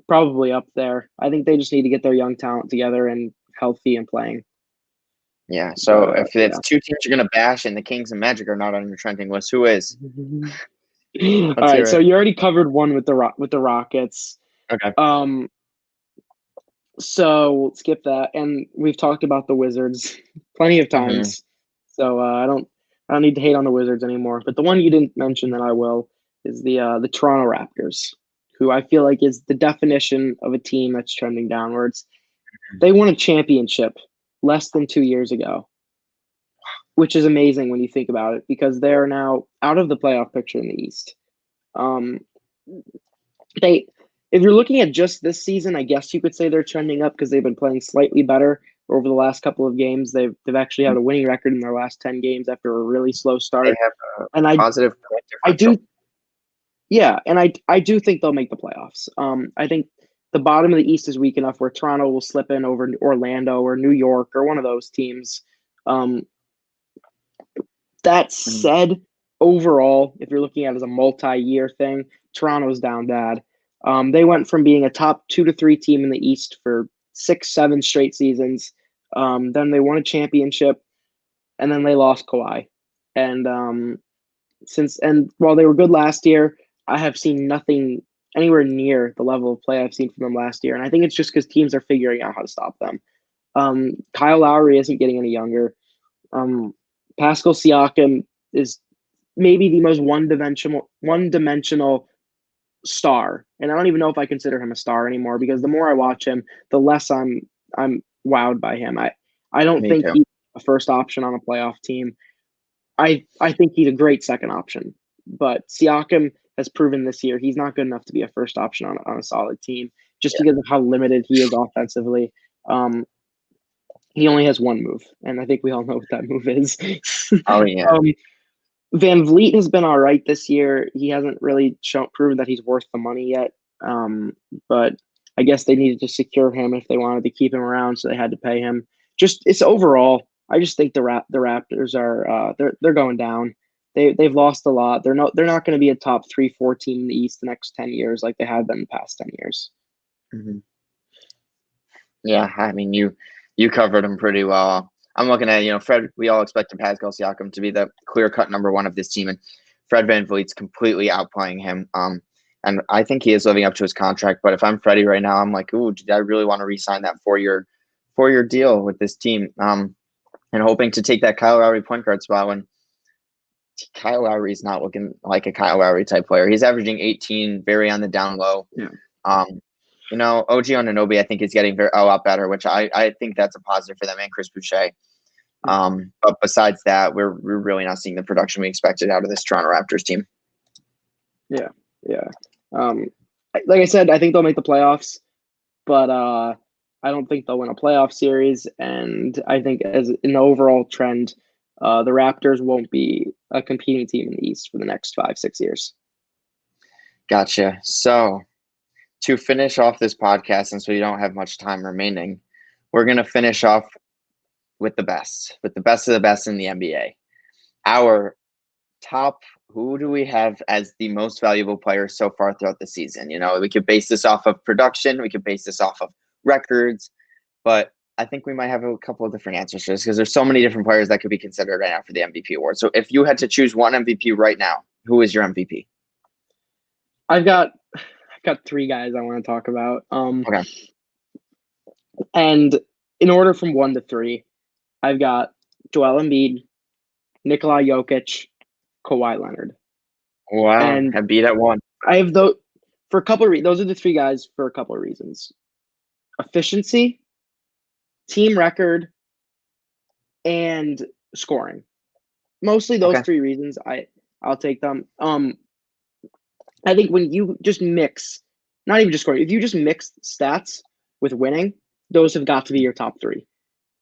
probably up there. I think they just need to get their young talent together and healthy and playing. Yeah. So if it's 2 teams you're gonna bash and the Kings and Magic are not on your trending list, who is? All right. So you already covered one with the Rockets. Okay. So we'll skip that, and we've talked about the Wizards plenty of times. So I don't need to hate on the Wizards anymore. But the one you didn't mention that I will is the Toronto Raptors, who I feel like is the definition of a team that's trending downwards. They won a championship less than 2 years ago, which is amazing when you think about it, because they are now out of the playoff picture in the East. If you're looking at just this season, I guess you could say they're trending up because they've been playing slightly better over the last couple of games. They've actually had a winning record in their last 10 games after a really slow start. They have a positive point differential. I do think they'll make the playoffs. I think the bottom of the East is weak enough where Toronto will slip in over Orlando or New York or one of those teams. That said, overall, if you're looking at it as a multi-year thing, Toronto's down bad. They went from being a top 2 to 3 team in the East for 6-7 straight seasons. Then they won a championship, and then they lost Kawhi. And while they were good last year, I have seen nothing anywhere near the level of play I've seen from them last year. And I think it's just because teams are figuring out how to stop them. Kyle Lowry isn't getting any younger. Pascal Siakam is maybe the most one-dimensional star. And I don't even know if I consider him a star anymore, because the more I watch him, the less I'm wowed by him. I don't Me think too. he's a first option on a playoff team. I think he's a great second option. But Siakam has proven this year he's not good enough to be a first option on a solid team, just because of how limited he is offensively. He only has one move, and I think we all know what that move is. Oh yeah. Van Vliet has been all right this year. He hasn't really proven that he's worth the money yet. But I guess they needed to secure him if they wanted to keep him around, so they had to pay him. It's overall, I just think the Raptors are they're going down. They've lost a lot. They're not going to be a top 3-4 team in the East the next 10 years like they have been the past 10 years. Mm-hmm. Yeah, I mean you covered him pretty well. I'm looking at, Fred, we all expected Pascal Siakam to be the clear-cut number one of this team, and Fred VanVleet's completely outplaying him. And I think he is living up to his contract. But if I'm Freddie right now, I'm like, ooh, did I really want to re-sign that four-year deal with this team? And hoping to take that Kyle Lowry point guard spot when Kyle Lowry is not looking like a Kyle Lowry type player. He's averaging 18, very on the down low. Yeah. OG Anunoby, I think, is getting a lot better, which I think that's a positive for them, and Chris Boucher. But besides that, we're really not seeing the production we expected out of this Toronto Raptors team. Yeah. Like I said, I think they'll make the playoffs, but I don't think they'll win a playoff series. And I think as in the overall trend, the Raptors won't be a competing team in the East for the next 5-6 years. Gotcha. So to finish off this podcast, since we don't have much time remaining, we're going to finish off with the best of the best in the NBA. Our top, who do we have as the most valuable players so far throughout the season? We could base this off of production. We could base this off of records. But I think we might have a couple of different answers to this, because there's so many different players that could be considered right now for the MVP award. So if you had to choose one MVP right now, who is your MVP? I've got 3 guys I want to talk about. Okay. And in order from 1 to 3, I've got Joel Embiid, Nikola Jokic, Kawhi Leonard. Wow. And Embiid at 1. I have those for a couple of those are the 3 guys for a couple of reasons. Efficiency, team record, and scoring. Mostly those 3 reasons. I'll take them. I think when you just mix, not even just scoring, if you just mix stats with winning, those have got to be your top 3.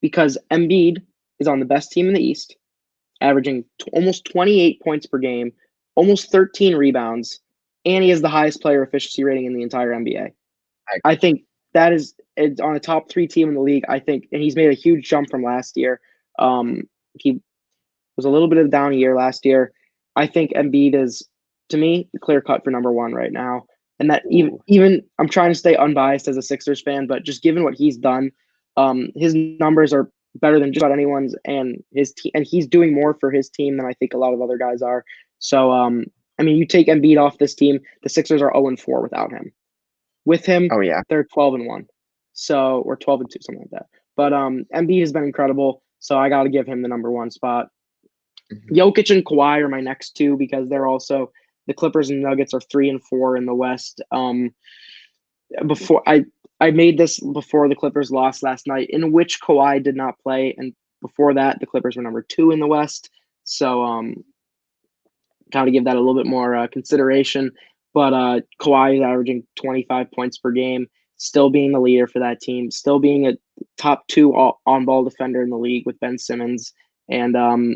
Because Embiid is on the best team in the East, averaging almost 28 points per game, almost 13 rebounds, and he has the highest player efficiency rating in the entire NBA. I think that is on a top 3 team in the league. I think, and he's made a huge jump from last year. He was a little bit of a down year last year. I think Embiid is, to me, the clear cut for number 1 right now. And that even I'm trying to stay unbiased as a Sixers fan, but just given what he's done, his numbers are better than just about anyone's, and he's doing more for his team than I think a lot of other guys are. So, you take Embiid off this team, the Sixers are 0-4 without him. With him, they're 12-1. So, or 12-2, something like that. But Embiid has been incredible, so I got to give him the number 1 spot. Mm-hmm. Jokic and Kawhi are my next 2, because they're also, the Clippers and Nuggets are 3-4 in the West. Before I made this before the Clippers lost last night, in which Kawhi did not play, and before that, the Clippers were number 2 in the West. So, got to give that a little bit more consideration. But Kawhi is averaging 25 points per game, still being the leader for that team, still being a top 2 on-ball defender in the league with Ben Simmons, and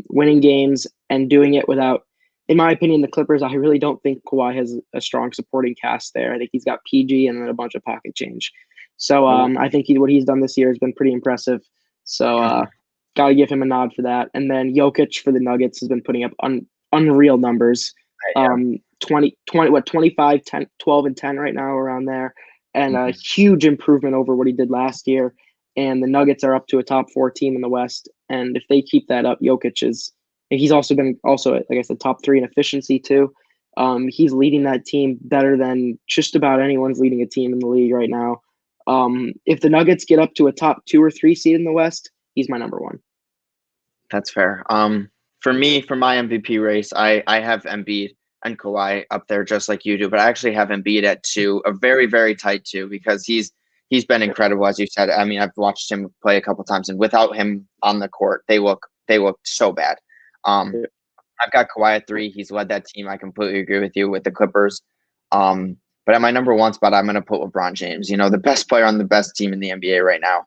winning games and doing it without, in my opinion, the Clippers, I really don't think Kawhi has a strong supporting cast there. I think he's got PG and then a bunch of pocket change. So I think what he's done this year has been pretty impressive. So got to give him a nod for that. And then Jokic for the Nuggets has been putting up unreal numbers. 25, 10, 12, and 10 right now, around there. And a huge improvement over what he did last year. And the Nuggets are up to a top 4 team in the West. And if they keep that up, Jokic is, he's also been, like I said, top 3 in efficiency too. He's leading that team better than just about anyone's leading a team in the league right now. If the Nuggets get up to a top 2 or 3 seed in the West, he's my number one. That's fair. For me, for my MVP race, I have Embiid and Kawhi up there just like you do, but I actually have Embiid at 2, a very, very tight 2, because he's been incredible, as you said. I mean, I've watched him play a couple times, and without him on the court, they look so bad. I've got Kawhi at 3. He's led that team. I completely agree with you with the Clippers. But at my number 1 spot, I'm going to put LeBron James, the best player on the best team in the NBA right now.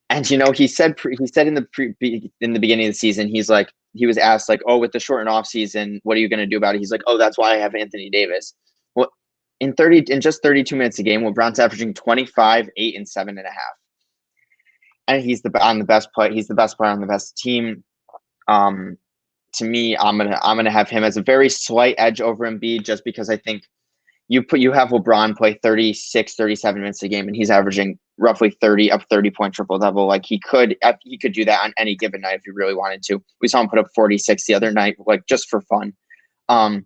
And he said in the beginning of the season, he was asked like, oh, with the shortened off season, what are you going to do about it? He's like, oh, that's why I have Anthony Davis. Well, in just 32 minutes a game, LeBron's averaging 25, 8, and 7.5. And he's the best player. He's the best player on the best team. To me, I'm gonna have him as a very slight edge over Embiid, just because I think you have LeBron play 36, 37 minutes a game, and he's averaging roughly 30-point triple-double. Like he could do that on any given night if he really wanted to. We saw him put up 46 the other night, like just for fun. And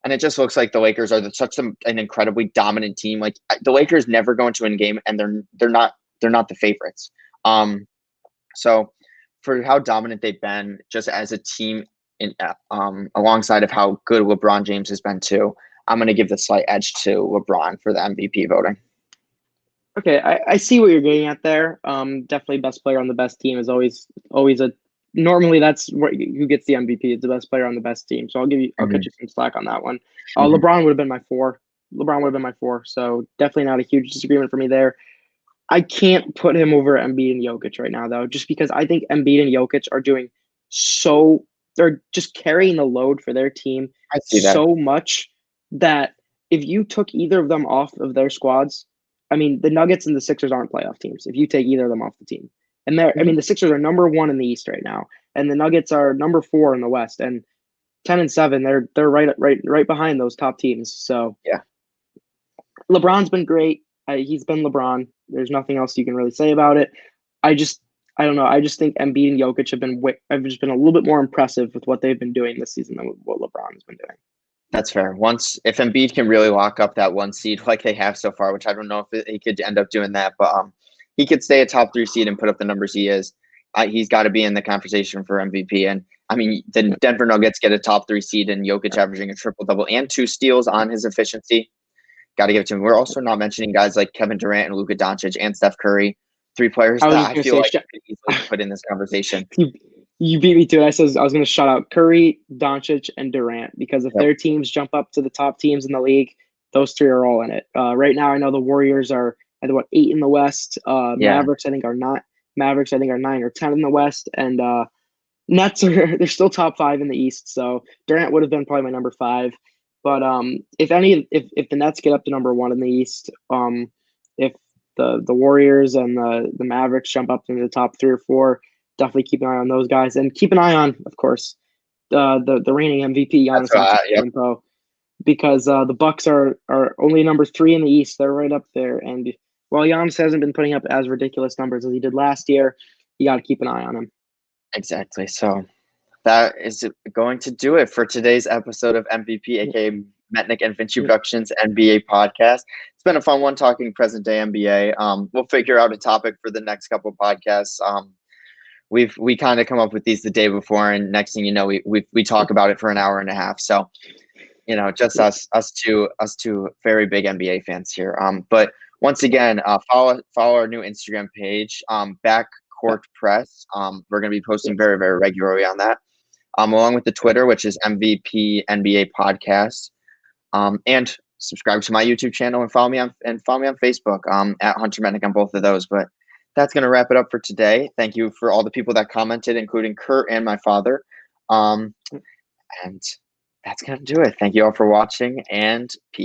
it just looks like the Lakers are such an incredibly dominant team. Like the Lakers never go into a game and they're not the favorites. So for how dominant they've been just as a team, alongside of how good LeBron James has been too, I'm going to give the slight edge to LeBron for the MVP voting. Okay, I see what you're getting at there. Definitely best player on the best team is always normally that's who gets the MVP. It's the best player on the best team. So I'll cut you some slack on that one. LeBron would have been my 4. So definitely not a huge disagreement for me there. I can't put him over Embiid and Jokic right now, though, just because I think Embiid and Jokic are doing they're just carrying the load for their team so much that if you took either of them off of their squads, I mean, the Nuggets and the Sixers aren't playoff teams if you take either of them off the team. And the Sixers are number 1 in the East right now, and the Nuggets are number 4 in the West, and 10 and 7. They're right behind those top teams. So yeah, LeBron's been great. He's been LeBron. There's nothing else you can really say about it. I don't know. I just think Embiid and Jokic have just been a little bit more impressive with what they've been doing this season than what LeBron has bif That's fair. If Embiid can really lock up that 1 seed like they have so far, which I don't know if he could end up doing that, but he could stay a top 3 seed and put up the numbers he is. He's got to be in the conversation for MVP. And I mean, the Denver Nuggets get a top 3 seed and Jokic averaging a triple-double and 2 steals on his efficiency. Got to give it to him. We're also not mentioning guys like Kevin Durant and Luka Doncic and Steph Curry, 3 players that I feel like could easily put in this conversation. You beat me to it. I was going to shout out Curry, Doncic, and Durant, because if their teams jump up to the top teams in the league, those 3 are all in it. Right now, I know the Warriors are at 8 in the West. Mavericks, I think, are 9 or 10 in the West, and Nets they're still top 5 in the East. So Durant would have been probably my number 5. But if the Nets get up to number 1 in the East, if the Warriors and the Mavericks jump up into the top 3 or 4, definitely keep an eye on those guys, and keep an eye on, of course, the reigning MVP Giannis Antetokounmpo, because the Bucks are only number 3 in the East. They're right up there, and while Giannis hasn't been putting up as ridiculous numbers as he did last year, you got to keep an eye on him. Exactly. So that is going to do it for today's episode of MVP, aka Metnick and Vinci Productions NBA podcast. It's been a fun one talking present day NBA. We'll figure out a topic for the next couple of podcasts. We kind of come up with these the day before, and next thing you know, we talk about it for an hour and a half. So, just us two very big NBA fans here. But once again, follow our new Instagram page, Backcourt Press. We're going to be posting very, very regularly on that, along with the Twitter, which is MVP NBA Podcast, and subscribe to my YouTube channel and follow me on Facebook, at Hunter Metnick on both of those. But that's going to wrap it up for today. Thank you for all the people that commented, including Kurt and my father. And that's going to do it. Thank you all for watching, and peace.